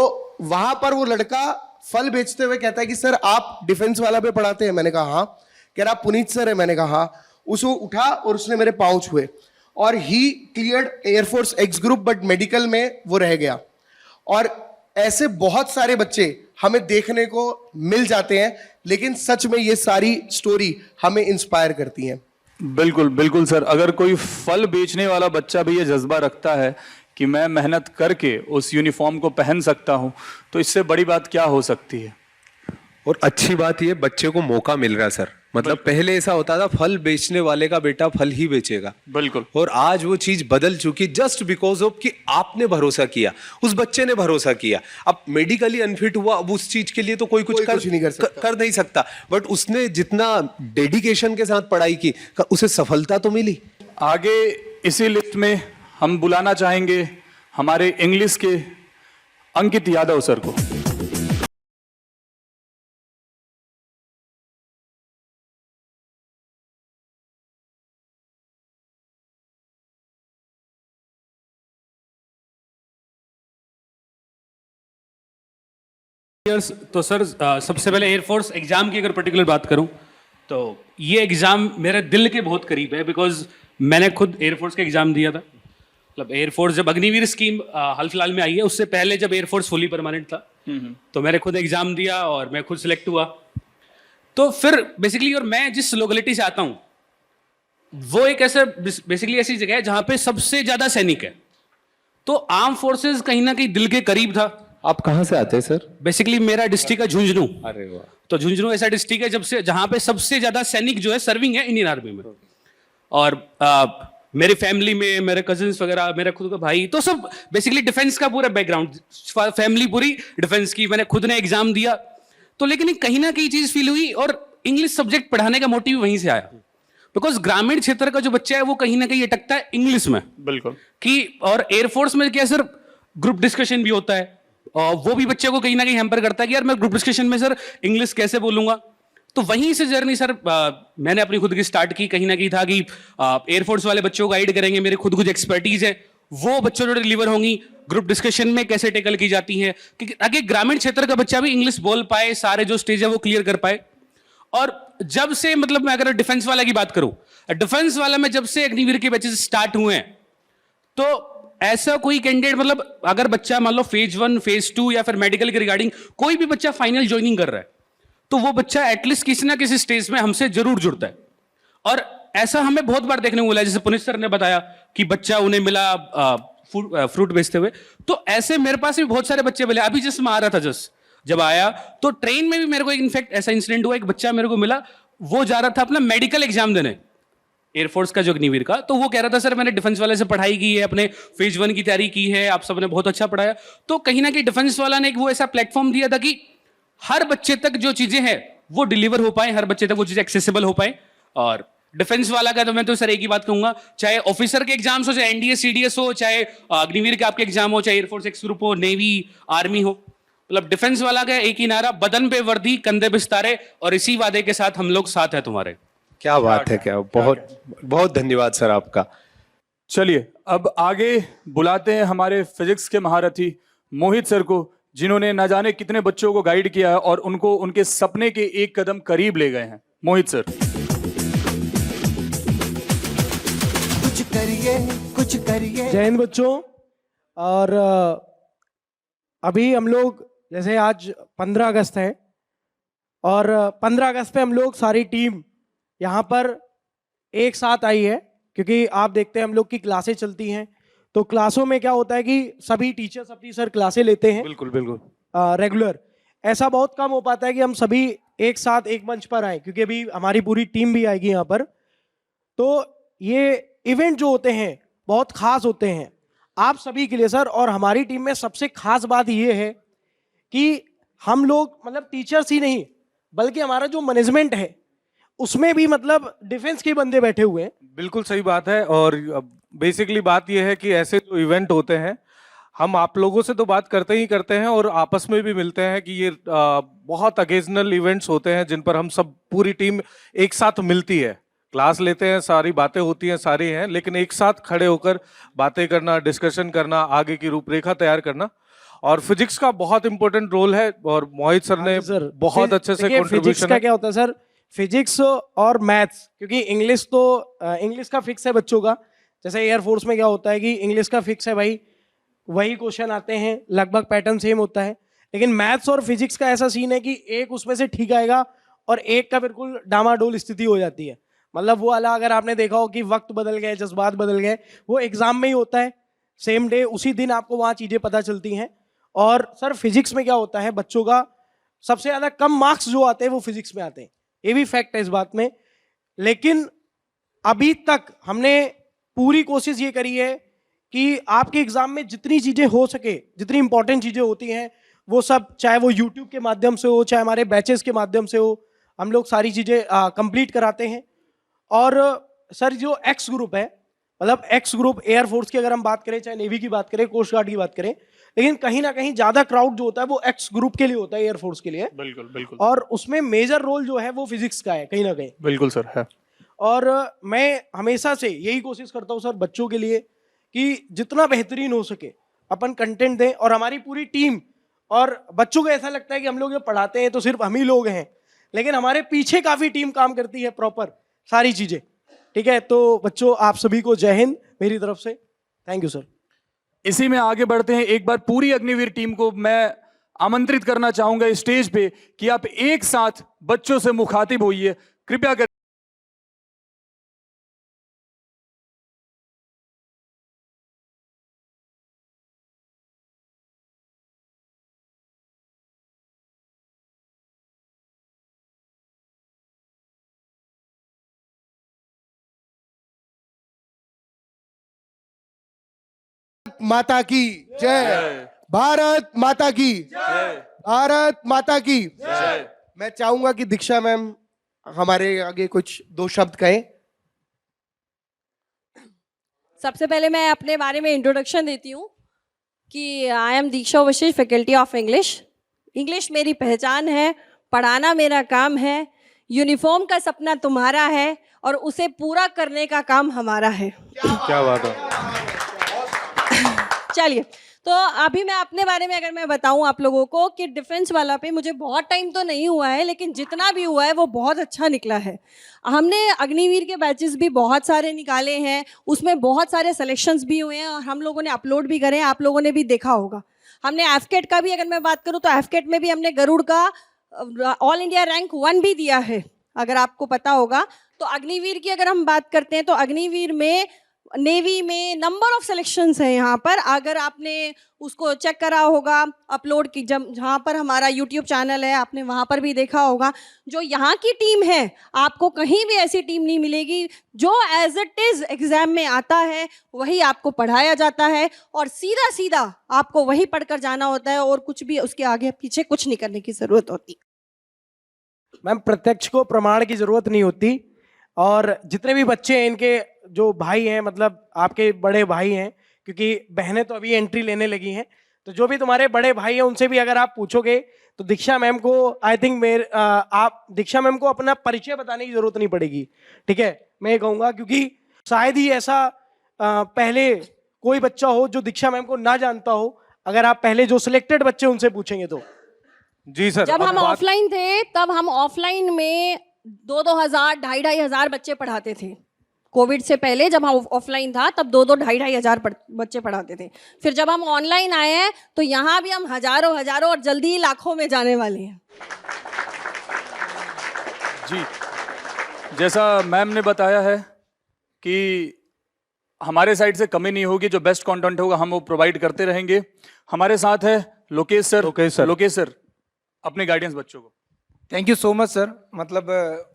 वहां पर वो लड़का फल बेचते हुए कहता है कि सर आप डिफेंस वाला पे पढ़ाते हैं? मैंने कहा हाँ। कह रहा पुनीत सर है? मैंने कहा हाँ। उसको उठा और उसने मेरे पाँव छुए और ही cleared air force x group, but medical में वो रह गया। और ऐसे बहुत सारे बच्चे हमें देखने को मिल जाते हैं, लेकिन सच में ये सारी स्टोरी हमें इंस्पायर करती हैं। बिल्कुल बिल्कुल सर, अगर कोई फल बेचने वाला बच्चा भी ये जज्बा रखता है कि मैं मेहनत करके उस यूनिफॉर्म को पहन सकता हूं, तो इससे बड़ी बात क्या हो सकती है। और अच्छी बात ये बच्चे को मौका मिल रहा है सर, मतलब पहले ऐसा होता था फल बेचने वाले का बेटा फल ही बेचेगा, बिल्कुल, और आज वो चीज बदल चुकी जस्ट बिकॉज ऑफ कि आपने भरोसा किया, उस बच्चे ने भरोसा किया। अब मेडिकली अनफिट हुआ, अब उस चीज के लिए तो कोई कुछ कर नहीं सकता, बट उसने जितना डेडिकेशन के साथ पढ़ाई की उसे सफलता तो मिली। आगे इसी लिस्ट में हम बुलाना चाहेंगे हमारे इंग्लिश के अंकित यादव सर को। तो सर सबसे पहले एयरफोर्स एग्जाम की अगर पर्टिकुलर बात करूं तो ये एग्जाम मेरे दिल के बहुत करीब है, बिकॉज मैंने खुद एयरफोर्स का एग्जाम दिया था। मतलब एयरफोर्स जब अग्निवीर स्कीम हाल फिलहाल में आई है, उससे पहले जब एयरफोर्स फुली परमानेंट था तो मैंने खुद एग्जाम दिया और मैं खुद सिलेक्ट हुआ। तो फिर बेसिकली, और मैं जिस लोकेलिटी से आता हूँ वो एक ऐसा बेसिकली ऐसी जगह है जहाँ पे सबसे ज्यादा सैनिक है, तो आर्म फोर्सेज कहीं ना कहीं दिल के करीब था। आप कहाँ से आते हैं सर? बेसिकली मेरा डिस्ट्रिक्ट है झुंझुनू। अरे वाह। तो झुंझुनू ऐसा डिस्ट्रिक्ट है जहां पे सबसे ज्यादा सैनिक जो है सर्विंग है इंडियन आर्मी में। और मेरी फैमिली में मेरे कजिन्स वगैरह, मेरा खुद का भाई, तो सब बेसिकली डिफेंस का पूरा बैकग्राउंड, फैमिली पूरी डिफेंस की। मैंने खुद ने एग्जाम दिया तो, लेकिन कहीं ना कहीं चीज फील हुई और इंग्लिश सब्जेक्ट पढ़ाने का मोटिव वहीं से आया, बिकॉज ग्रामीण क्षेत्र का जो बच्चा है वो कहीं ना कहीं अटकता है इंग्लिश में। बिल्कुल। कि और एयरफोर्स में क्या सर, ग्रुप डिस्कशन भी होता है और वो भी बच्चे को कहीं ना कहीं हैम्पर करता है कि यार मैं ग्रुप डिस्कशन में सर इंग्लिश कैसे बोलूंगा। तो वहीं से जर्नी सर मैंने अपनी खुद की स्टार्ट की। कहीं ना कहीं था कि एयरफोर्स वाले बच्चों को गाइड करेंगे, मेरे खुद कुछ एक्सपर्टीज है वो बच्चों जो डिलीवर होंगी, ग्रुप डिस्कशन में कैसे टेकल की जाती है, ताकि ग्रामीण क्षेत्र का बच्चा भी इंग्लिश बोल पाए, सारे जो स्टेज है वो क्लियर कर पाए। और जब से, मतलब मैं अगर डिफेंस वाला की बात करूं, डिफेंस वाला में जब से अग्निवीर के बैचेस स्टार्ट हुए हैं तो ऐसा कोई कैंडिडेट, मतलब अगर बच्चा मान लो फेज 1 फेज 2 या फिर मेडिकल के रिगार्डिंग कोई भी बच्चा फाइनल ज्वाइनिंग कर रहा है, तो वो बच्चा एटलीस्ट किसी ना किसी स्टेज में हमसे जरूर जुड़ता है। और ऐसा हमें बहुत बार देखने को मिला, जैसे पुनीत सर ने बताया कि बच्चा उन्हें मिला फ्रूट बेचते हुए, तो ऐसे मेरे पास भी बहुत सारे बच्चे मिले। अभी जस्ट मैं आ रहा था, जस्ट जब आया तो ट्रेन में भी मेरे को इनफैक्ट ऐसा इंसिडेंट हुआ, एक बच्चा मेरे को मिला, वो जा रहा था अपना मेडिकल एग्जाम देने एयरफोर्स का, जो अग्निवीर का, तो वो कह रहा था सर मैंने डिफेंस वाले से पढ़ाई की है, अपने फेज 1 की तैयारी की है, आप सबने बहुत अच्छा पढ़ाया। तो कहीं ना कहीं डिफेंस वाला ने एक वो ऐसा प्लेटफॉर्म दिया था कि हर बच्चे तक जो चीजें हैं वो डिलीवर हो पाए, हर बच्चे तक वो चीजें एक्सेसिबल हो पाए। और डिफेंस वाला का तो मैं तो सर एक ही बात कहूंगा, चाहे ऑफिसर के एग्जाम्स हो, चाहे एनडीए सीडीएस हो, चाहे अग्निवीर के आपके एग्जाम हो, चाहे एयरफोर्स एक्स ग्रुप हो, नेवी आर्मी हो, मतलब डिफेंस वाला का एक ही नारा, बदन पे वर्दी कंधे पे सितारे, और इसी वादे के साथ हम लोग साथ हैं तुम्हारे। क्या बात है, क्या बहुत बहुत धन्यवाद सर आपका। चलिए अब आगे बुलाते हैं हमारे फिजिक्स के महारथी मोहित सर को, जिन्होंने न जाने कितने बच्चों को गाइड किया है और उनको उनके सपने के एक कदम करीब ले गए हैं। मोहित सर। कुछ करिए कुछ करिए। जय हिंद बच्चों। और अभी हम लोग, जैसे आज 15 अगस्त है और 15 अगस्त पे हम लोग सारी टीम यहाँ पर एक साथ आई है, क्योंकि आप देखते हैं हम लोग की क्लासें चलती हैं, तो क्लासों में क्या होता है कि सभी टीचर्स अपनी सर क्लासें लेते हैं बिल्कुल बिल्कुल रेगुलर। ऐसा बहुत कम हो पाता है कि हम सभी एक साथ एक मंच पर आए, क्योंकि अभी हमारी पूरी टीम भी आएगी यहाँ पर। तो ये इवेंट जो होते हैं बहुत खास होते हैं आप सभी के लिए सर। और हमारी टीम में सबसे खास बात ये है कि हम लोग मतलब टीचर्स ही नहीं, बल्कि हमारा जो मैनेजमेंट है उसमें भी मतलब डिफेंस के बंदे बैठे हुए हैं। बिल्कुल सही बात है। और बेसिकली बात यह है कि ऐसे जो इवेंट होते हैं, हम आप लोगों से तो बात करते ही करते हैं और आपस में भी मिलते हैं कि ये बहुत ओकेजनल इवेंट्स होते हैं जिन पर हम सब पूरी टीम एक साथ मिलती है, क्लास लेते हैं, सारी बातें होती हैं, सारी हैं, लेकिन एक साथ खड़े होकर बातें करना, डिस्कशन करना, आगे की रूपरेखा तैयार करना। और फिजिक्स का बहुत इंपॉर्टेंट रोल है और मोहित सर ने बहुत अच्छे से फिजिक्स का क्या होता है सर, फिजिक्स और मैथ्स, क्योंकि इंग्लिश तो इंग्लिश का फिक्स है बच्चों का। जैसे एयरफोर्स में क्या होता है कि इंग्लिश का फिक्स है भाई, वही क्वेश्चन आते हैं, लगभग पैटर्न सेम होता है। लेकिन मैथ्स और फिजिक्स का ऐसा सीन है कि एक उसमें से ठीक आएगा और एक का बिल्कुल डामाडोल स्थिति हो जाती है। मतलब वो वाला अगर आपने देखा हो कि वक्त बदल गए, जज्बात बदल गए, वो एग्जाम में ही होता है, सेम डे उसी दिन आपको वहाँ चीज़ें पता चलती हैं। और सर फिजिक्स में क्या होता है, बच्चों का सबसे ज़्यादा कम मार्क्स जो आते हैं वो फिजिक्स में आते हैं, ये भी फैक्ट है इस बात में। लेकिन अभी तक हमने पूरी कोशिश ये करी है कि आपके एग्जाम में जितनी चीज़ें हो सके, जितनी इंपॉर्टेंट चीज़ें होती हैं वो सब, चाहे वो यूट्यूब के माध्यम से हो, चाहे हमारे बैचेस के माध्यम से हो, हम लोग सारी चीज़ें कंप्लीट कराते हैं। और सर जो एक्स ग्रुप है, मतलब एक्स ग्रुप एयरफोर्स की अगर हम बात करें, चाहे नेवी की बात करें, कोस्ट गार्ड की बात करें, लेकिन कहीं ना कहीं ज्यादा क्राउड जो होता है वो एक्स ग्रुप के लिए होता है, एयरफोर्स के लिए। बिल्कुल बिल्कुल। और उसमें मेजर रोल जो है वो फिजिक्स का है कहीं ना कहीं। बिल्कुल सर है। और मैं हमेशा से यही कोशिश करता हूँ सर बच्चों के लिए कि जितना बेहतरीन हो सके अपन कंटेंट दें। और हमारी पूरी टीम, और बच्चों को ऐसा लगता है कि हम लोग ये पढ़ाते हैं तो सिर्फ हम ही लोग हैं, लेकिन हमारे पीछे काफी टीम काम करती है प्रॉपर सारी चीजें। ठीक है, तो बच्चों आप सभी को जय हिंद मेरी तरफ से। Thank you sir. इसी में आगे बढ़ते हैं। एक बार पूरी अग्निवीर टीम को मैं आमंत्रित करना चाहूंगा इस स्टेज पे कि आप एक साथ बच्चों से मुखातिब होइए, कृपया कर। माता की जय, भारत माता की जय, भारत माता की जय। मैं चाहूंगा कि दीक्षा मैम हमारे आगे कुछ दो शब्द कहें। सबसे पहले मैं अपने बारे में इंट्रोडक्शन देती हूँ कि I am Diksha Vashishtha, faculty of English. English मेरी पहचान है, पढ़ाना मेरा काम है, यूनिफॉर्म का सपना तुम्हारा है और उसे पूरा करने का काम हमारा है। क्या बात है। चलिए, तो अभी मैं अपने बारे में अगर मैं बताऊं आप लोगों को कि डिफेंस वाला पे मुझे बहुत टाइम तो नहीं हुआ है, लेकिन जितना भी हुआ है वो बहुत अच्छा निकला है। हमने अग्निवीर के बैचेस भी बहुत सारे निकाले हैं, उसमें बहुत सारे सिलेक्शंस भी हुए हैं और हम लोगों ने अपलोड भी करे हैं, आप लोगों ने भी देखा होगा। हमने एफकेट का भी अगर मैं बात करूं तो एफकेट में भी हमने गरुड़ का ऑल इंडिया रैंक 1 भी दिया है, अगर आपको पता होगा। तो अग्निवीर की अगर हम बात करते हैं तो अग्निवीर में नेवी में नंबर ऑफ सिलेक्शंस है यहाँ पर, अगर आपने उसको चेक करा होगा अपलोड की, जब जहाँ पर हमारा यूट्यूब चैनल है आपने वहाँ पर भी देखा होगा। जो यहाँ की टीम है आपको कहीं भी ऐसी टीम नहीं मिलेगी, जो एज इट इज़ एग्जाम में आता है वही आपको पढ़ाया जाता है और सीधा सीधा आपको वही पढ़कर जाना होता है और कुछ भी उसके आगे पीछे कुछ नहीं करने की ज़रूरत होती। मैम प्रत्यक्ष को प्रमाण की जरूरत नहीं होती, और जितने भी बच्चे हैं इनके जो भाई हैं, मतलब आपके बड़े भाई हैं, क्योंकि बहनें तो अभी एंट्री लेने लगी हैं, तो जो भी तुम्हारे बड़े भाई हैं उनसे भी अगर आप पूछोगे तो दीक्षा मैम को आई थिंक आप दीक्षा मैम को अपना परिचय बताने की जरूरत नहीं पड़ेगी, ठीक है। मैं ये कहूँगा क्योंकि शायद ही ऐसा पहले कोई बच्चा हो जो दीक्षा मैम को ना जानता हो, अगर आप पहले जो सिलेक्टेड बच्चे उनसे पूछेंगे तो। जी सर। जब हम ऑफलाइन थे तब हम ऑफलाइन में 2,000 2,500 बच्चे पढ़ाते थे। कोविड से पहले जब हम ऑफलाइन था तब 2,000 बच्चे पढ़ाते थे। फिर जब हम ऑनलाइन आए हैं तो यहाँ भी हम हजारों और जल्दी ही लाखों में जाने वाले हैं। जी, जैसा मैम ने बताया है कि हमारे साइड से कमी नहीं होगी, जो बेस्ट कंटेंट होगा हम वो प्रोवाइड करते रहेंगे। हमारे साथ है लोकेश सर। लोकेश सर, अपने गाइडेंस बच्चों को। Thank you so much sir. मतलब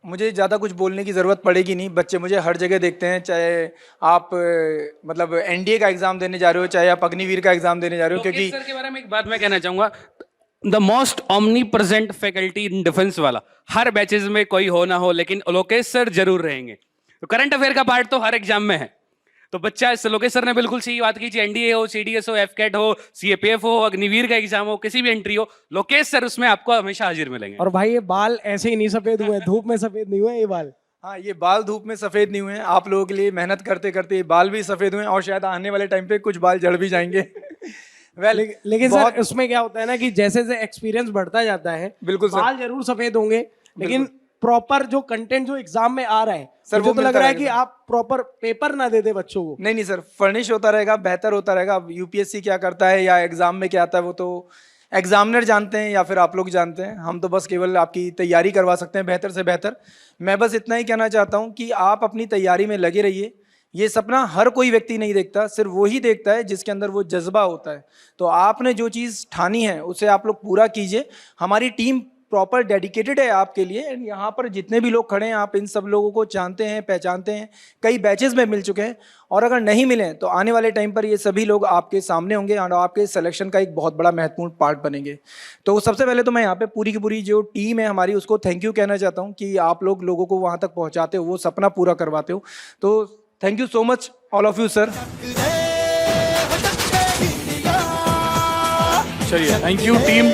मुझे ज़्यादा कुछ बोलने की ज़रूरत पड़ेगी नहीं, बच्चे मुझे हर जगह देखते हैं, चाहे आप मतलब एनडीए का एग्ज़ाम देने जा रहे हो, चाहे आप अग्निवीर का एग्ज़ाम देने जा रहे हो। क्योंकि सर के बारे में एक बात मैं कहना चाहूँगा, the most omni present faculty in defence वाला, हर बैचेज में कोई हो ना हो लेकिन लोकेश सर जरूर रहेंगे। तो करंट अफेयर का पार्ट तो हर एग्जाम में है, तो बच्चा लोकेश सर ने बिल्कुल सही बात की, एनडीए हो, सीडीएस हो, एफकेट हो, सीएपीएफ हो, अग्निवीर का एग्जाम हो, किसी भी एंट्री हो, लोकेश सर उसमें आपको हमेशा हाजिर मिलेंगे। और भाई ये बाल ऐसे ही नहीं सफेद हुए, धूप में सफेद नहीं हुए ये बाल। हाँ, ये बाल धूप में सफ़ेद नहीं हुए हैं, आप लोगों के लिए मेहनत करते करते ये बाल भी सफ़ेद हुए हैं और शायद आने वाले टाइम पे कुछ बाल जड़ भी जाएंगे। लेकिन सर उसमें क्या होता है ना कि जैसे जैसे एक्सपीरियंस बढ़ता जाता है, बिल्कुल सर, बाल जरूर सफेद होंगे, लेकिन प्रॉपर जो कंटेंट जो एग्जाम में आ रहा है सर, मुझे वो तो लग रहा है मिलता कि आप प्रॉपर पेपर ना दे दे बच्चों को। नहीं सर, फर्निश होता रहेगा, बेहतर होता रहेगा। अब यूपीएससी क्या करता है या एग्जाम में क्या आता है वो तो एग्जामिनर जानते हैं या फिर आप लोग जानते हैं, हम तो बस केवल आपकी तैयारी करवा सकते हैं बेहतर से बेहतर। मैं बस इतना ही कहना चाहता हूँ कि आप अपनी तैयारी में लगे रहिए। ये सपना हर कोई व्यक्ति नहीं देखता, सिर्फ वही देखता है जिसके अंदर वो जज्बा होता है। तो आपने जो चीज़ ठानी है उसे आप लोग पूरा कीजिए। हमारी टीम प्रॉपर डेडिकेटेड है आपके लिए, एंड यहाँ पर जितने भी लोग खड़े हैं आप इन सब लोगों को जानते हैं, पहचानते हैं, कई बैचेस में मिल चुके हैं, और अगर नहीं मिले तो आने वाले टाइम पर ये सभी लोग आपके सामने होंगे और आपके सिलेक्शन का एक बहुत बड़ा महत्वपूर्ण पार्ट बनेंगे। तो सबसे पहले तो मैं यहाँ पे पूरी की पूरी जो टीम है हमारी उसको थैंक यू कहना चाहता हूँ कि आप लोग लोगों को वहाँ तक पहुँचाते हो, वो सपना पूरा करवाते हो। तो thank you so much all of you sir. चलिए, थैंक यू टीम।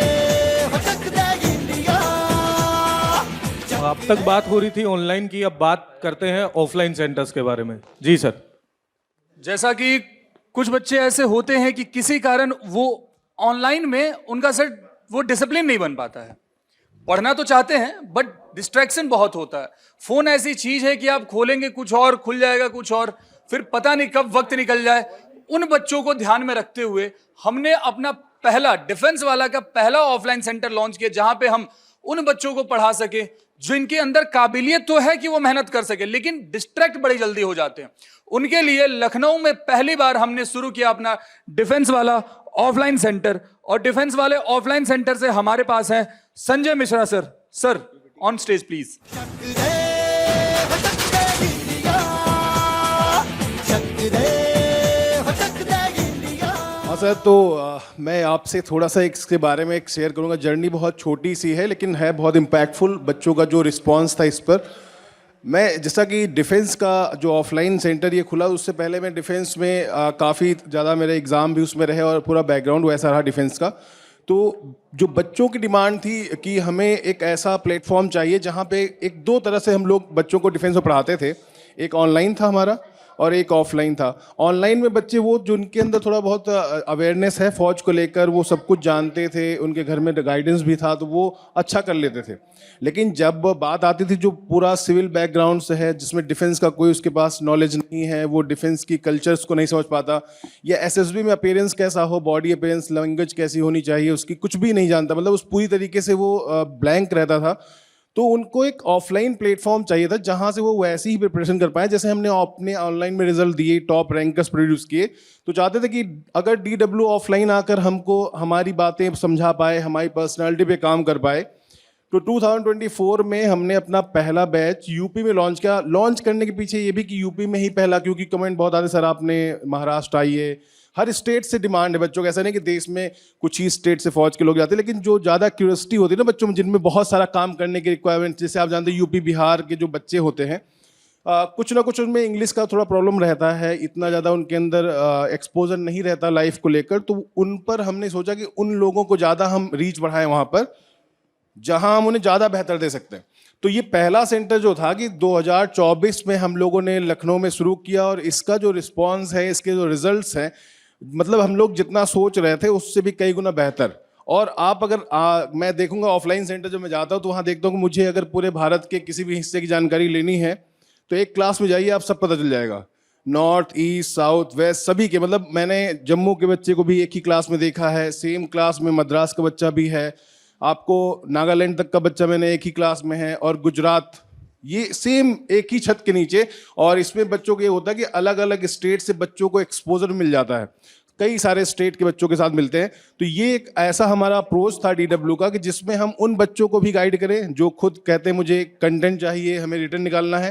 अब तक बात हो रही थी ऑनलाइन की, अब बात करते हैं ऑफलाइन सेंटर्स के बारे में। जी सर। जैसा कि कुछ बच्चे ऐसे होते हैं कि किसी कारण वो ऑनलाइन में उनका सर वो डिसिप्लिन नहीं बन पाता है, पढ़ना तो चाहते हैं बट डिस्ट्रैक्शन बहुत होता है। फोन ऐसी चीज है कि आप खोलेंगे कुछ और, खुल जाएगा कुछ और, फिर पता नहीं कब वक्त निकल जाए। उन बच्चों को ध्यान में रखते हुए हमने अपना पहला डिफेंस वाला का पहला ऑफलाइन सेंटर लॉन्च किया, जहां पे हम उन बच्चों को पढ़ा सके जिनके अंदर काबिलियत तो है कि वो मेहनत कर सके लेकिन डिस्ट्रैक्ट बड़ी जल्दी हो जाते हैं। उनके लिए लखनऊ में पहली बार हमने शुरू किया अपना डिफेंस वाला ऑफलाइन सेंटर, और डिफेंस वाले ऑफलाइन सेंटर से हमारे पास है Sanjay Mishra sir. Sir on stage please. हाँ सर, तो मैं आपसे थोड़ा सा इसके बारे में एक शेयर करूँगा। जर्नी बहुत छोटी सी है लेकिन है बहुत इम्पैक्टफुल। बच्चों का जो रिस्पांस था इस पर, मैं जैसा कि डिफेंस का जो ऑफलाइन सेंटर ये खुला, उससे पहले मैं डिफेंस में काफ़ी ज़्यादा मेरे एग्ज़ाम भी उसमें रहे और पूरा बैकग्राउंड वैसा रहा डिफेंस का। तो जो बच्चों की डिमांड थी कि हमें एक ऐसा प्लेटफॉर्म चाहिए जहाँ पे एक दो तरह से हम लोग बच्चों को डिफेंस में पढ़ाते थे। एक ऑनलाइन था हमारा और एक ऑफलाइन था। ऑनलाइन में बच्चे वो जो उनके अंदर थोड़ा बहुत अवेयरनेस है फौज को लेकर, वो सब कुछ जानते थे, उनके घर में गाइडेंस भी था, तो वो अच्छा कर लेते थे। लेकिन जब बात आती थी जो पूरा सिविल बैकग्राउंड से है, जिसमें डिफेंस का कोई उसके पास नॉलेज नहीं है, वो डिफेंस की कल्चर्स को नहीं समझ पाता, या एसएसबी में अपीयरेंस कैसा हो, बॉडी अपीयरेंस, लैंग्वेज कैसी होनी चाहिए उसकी, कुछ भी नहीं जानता, मतलब उस पूरी तरीके से वो ब्लैंक रहता था। तो उनको एक ऑफलाइन प्लेटफॉर्म चाहिए था जहां से वो वैसी ही प्रिपरेशन कर पाए जैसे हमने अपने ऑनलाइन में रिजल्ट दिए, टॉप रैंकर्स प्रोड्यूस किए। तो चाहते थे कि अगर DW ऑफलाइन आकर हमको हमारी बातें समझा पाए, हमारी पर्सनालिटी पे काम कर पाए। तो 2024 में हमने अपना पहला बैच यूपी में लॉन्च किया। लॉन्च करने के पीछे ये भी कि यूपी में ही पहला, क्योंकि कमेंट बहुत आते सर आपने महाराष्ट्र आइए, हर स्टेट से डिमांड है बच्चों का। ऐसा नहीं कि देश में कुछ ही स्टेट से फौज के लोग जाते हैं, लेकिन जो ज़्यादा क्यूरियोसिटी होती है ना बच्चों में, जिनमें बहुत सारा काम करने की रिक्वायरमेंट, जैसे आप जानते हैं यूपी बिहार के जो बच्चे होते हैं, कुछ ना कुछ उनमें इंग्लिश का थोड़ा प्रॉब्लम रहता है, इतना ज़्यादा उनके अंदर एक्सपोजर नहीं रहता लाइफ को लेकर। तो उन पर हमने सोचा कि उन लोगों को ज़्यादा हम रीच बढ़ाएं वहाँ पर जहाँ हम उन्हें ज़्यादा बेहतर दे सकते हैं। तो ये पहला सेंटर जो था कि 2024 में हम लोगों ने लखनऊ में शुरू किया, और इसका जो रिस्पॉन्स है, इसके जो रिजल्ट्स हैं, मतलब हम लोग जितना सोच रहे थे उससे भी कई गुना बेहतर। और आप अगर मैं देखूंगा ऑफलाइन सेंटर जब मैं जाता हूँ तो वहाँ देखता हूँ कि मुझे अगर पूरे भारत के किसी भी हिस्से की जानकारी लेनी है तो एक क्लास में जाइए, आप सब पता चल जाएगा, नॉर्थ ईस्ट साउथ वेस्ट सभी के। मतलब मैंने जम्मू के बच्चे को भी एक ही क्लास में देखा है, सेम क्लास में मद्रास का बच्चा भी है, आपको नागालैंड तक का बच्चा मैंने एक ही क्लास में है, और गुजरात, ये सेम एक ही छत के नीचे। और इसमें बच्चों को ये होता है कि अलग अलग स्टेट से बच्चों को एक्सपोजर मिल जाता है, कई सारे स्टेट के बच्चों के साथ मिलते हैं। तो ये एक ऐसा हमारा अप्रोच था DW का कि जिसमें हम उन बच्चों को भी गाइड करें जो खुद कहते हैं मुझे कंटेंट चाहिए, हमें रिटर्न निकालना है।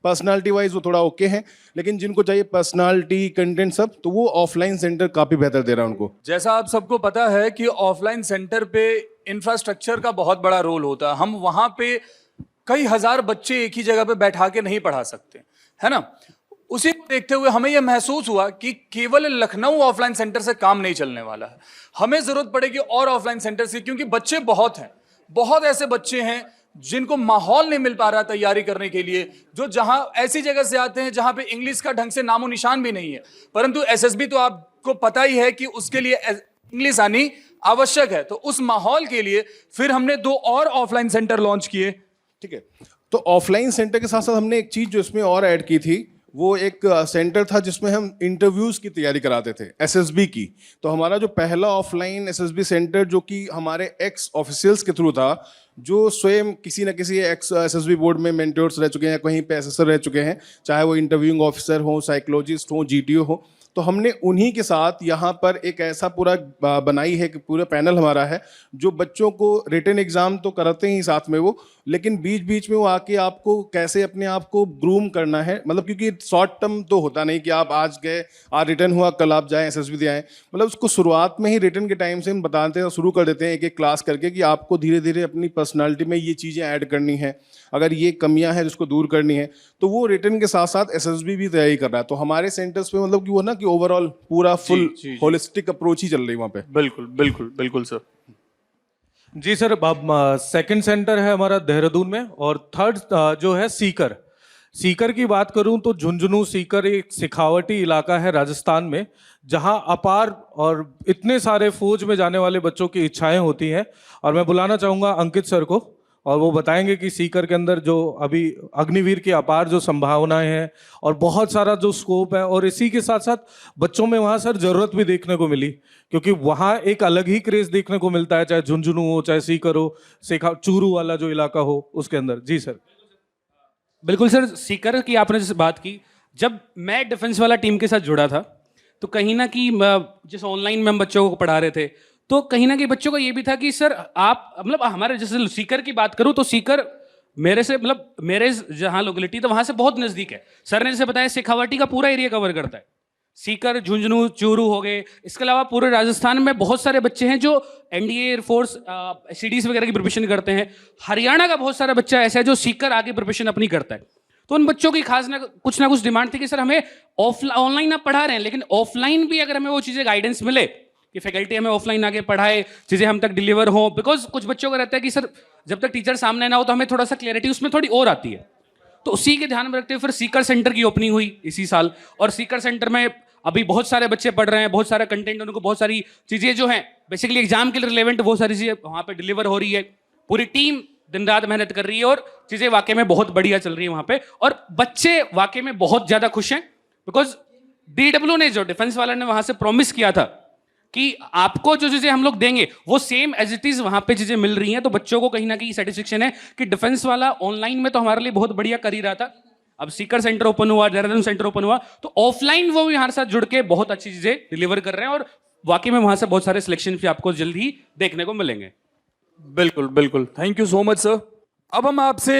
पर्सनालिटी वाइज वो थोड़ा ओके हैं, लेकिन जिनको चाहिए पर्सनालिटी कंटेंट सब, तो वो ऑफलाइन सेंटर काफ़ी बेहतर दे रहा है उनको। जैसा आप सबको पता है कि ऑफलाइन सेंटर पे इंफ्रास्ट्रक्चर का बहुत बड़ा रोल होता है। हम वहां पे कई हजार बच्चे एक ही जगह पे बैठा के नहीं पढ़ा सकते, है ना। उसी को देखते हुए हमें यह महसूस हुआ कि केवल लखनऊ ऑफलाइन सेंटर से काम नहीं चलने वाला है, हमें जरूरत पड़ेगी और ऑफलाइन सेंटर से, क्योंकि बच्चे बहुत हैं, बहुत ऐसे बच्चे हैं जिनको माहौल नहीं मिल पा रहा तैयारी करने के लिए, जो जहां ऐसी जगह से आते हैं जहां पे इंग्लिश का ढंग से नामो निशान भी नहीं है। परंतु SSB तो आपको पता ही है कि उसके लिए इंग्लिश आनी आवश्यक है। तो उस माहौल के लिए फिर हमने 2 और ऑफलाइन सेंटर लॉन्च किए। ठीक है, तो ऑफलाइन सेंटर के साथ साथ हमने एक चीज जो इसमें और ऐड की थी, वो एक सेंटर था जिसमें हम इंटरव्यूज की तैयारी कराते थे SSB की। तो हमारा जो पहला ऑफलाइन SSB सेंटर, जो कि हमारे एक्स ऑफिशियल्स के थ्रू था, जो स्वयं किसी न किसी एक्स SSB बोर्ड में मेंटोर्स रह चुके हैं, कहीं पे असेसर रह चुके हैं, चाहे वो इंटरव्यूइंग ऑफिसर हो, साइकोलॉजिस्ट हो, GTO हो, तो हमने उन्हीं के साथ यहाँ पर एक ऐसा पूरा बनाई है कि पूरा पैनल हमारा है जो बच्चों को रिटन एग्जाम तो कराते ही साथ में वो, लेकिन बीच बीच में वो आके आपको कैसे अपने आप को ग्रूम करना है। मतलब क्योंकि शॉर्ट टर्म तो होता नहीं कि आप आज गए, आज रिटर्न हुआ, कल आप जाएं SSB दे आएँ। मतलब उसको शुरुआत में ही रिटर्न के टाइम से हम बताते हैं, शुरू कर देते हैं एक एक क्लास करके कि आपको धीरे धीरे अपनी पर्सनालिटी में ये चीज़ें ऐड करनी है, अगर ये कमियां हैं जिसको दूर करनी है। तो वो रिटर्न के साथ साथ SSB भी तैयारी कर रहा है। तो हमारे सेंटर्स पे मतलब कि वो ना कि ओवरऑल पूरा फुल होलिस्टिक अप्रोच ही चल रही है वहाँ पे। बिल्कुल बिल्कुल बिल्कुल सर। जी सर, अब सेकंड सेंटर है हमारा देहरादून में, और थर्ड जो है सीकर। सीकर की बात करूं तो झुंझुनू सीकर एक सिखावटी इलाका है राजस्थान में, जहां अपार और इतने सारे फौज में जाने वाले बच्चों की इच्छाएं होती हैं। और मैं बुलाना चाहूँगा अंकित सर को, और वो बताएंगे कि सीकर के अंदर जो अभी अग्निवीर की अपार जो संभावनाएं हैं और बहुत सारा जो स्कोप है, और इसी के साथ साथ बच्चों में वहाँ सर ज़रूरत भी देखने को मिली, क्योंकि वहाँ एक अलग ही क्रेज देखने को मिलता है, चाहे झुंझुनू हो, चाहे सीकर हो, चूरू वाला जो इलाका हो उसके अंदर। जी सर। बिल्कुल सर, सीकर की आपने जैसे बात की, जब मैं डिफेंस वाला टीम के साथ जुड़ा था तो कहीं ना कहीं जैसे ऑनलाइन में हम बच्चों को पढ़ा रहे थे, तो कहीं ना कहीं बच्चों का ये भी था कि सर आप मतलब हमारे जैसे सीकर की बात करूं तो सीकर मेरे से मतलब मेरे जहां लोकेलिटी तो वहां से बहुत नज़दीक है। सर ने जैसे बताया शेखावाटी का पूरा एरिया कवर करता है, सीकर, झुंझुनू, चूरू हो गए। इसके अलावा पूरे राजस्थान में बहुत सारे बच्चे हैं जो NDA एयरफोर्स CDs वगैरह की प्रिपरेशन करते हैं। हरियाणा का बहुत सारा बच्चा ऐसा है जो सीकर आगे प्रिपरेशन अपनी करता है। तो उन बच्चों की खास ना कुछ डिमांड थी कि सर हमें ऑनलाइन आप पढ़ा रहे हैं, लेकिन ऑफलाइन भी अगर हमें वो चीज़ें गाइडेंस मिले कि फैकल्टी हमें ऑफलाइन आगे पढ़ाए, चीज़ें हम तक डिलीवर हो। बिकॉज कुछ बच्चों का रहता है कि सर जब तक टीचर सामने ना हो तो हमें थोड़ा सा क्लैरिटी उसमें थोड़ी और आती है। तो उसी के ध्यान में रखते हुए फिर सीकर सेंटर की ओपनिंग हुई इसी साल, और सीकर सेंटर में अभी बहुत सारे बच्चे पढ़ रहे हैं, बहुत सारा कंटेंट, उनको बहुत सारी चीज़ें जो हैं बेसिकली एग्जाम के लिए रिलेवेंट वो सारी चीज़ें वहाँ पे डिलीवर हो रही है। पूरी टीम दिन रात मेहनत कर रही है और चीज़ें वाकई में बहुत बढ़िया चल रही है वहाँ पे, और बच्चे वाकई में बहुत ज़्यादा खुश हैं बिकॉज DW ने, जो डिफेंस वाला ने वहाँ से प्रॉमिस किया था कि आपको जो चीज़ें हम लोग देंगे वो सेम एज इट इज़ वहाँ पे चीज़ें मिल रही हैं, तो बच्चों को कहीं ना कहीं सेटिस्फेक्शन है कि डिफेंस वाला ऑनलाइन में तो हमारे लिए बहुत बढ़िया कर ही रहा था, अब सीकर सेंटर ओपन हुआ, देहरादून सेंटर ओपन हुआ, तो ऑफलाइन वो भी हमारे साथ जुड़ के बहुत अच्छी चीज़ें डिलीवर कर रहे हैं, और वाकई में वहाँ से बहुत सारे सिलेक्शन भी आपको जल्द ही देखने को मिलेंगे। बिल्कुल बिल्कुल, thank you so much sir. अब हम आपसे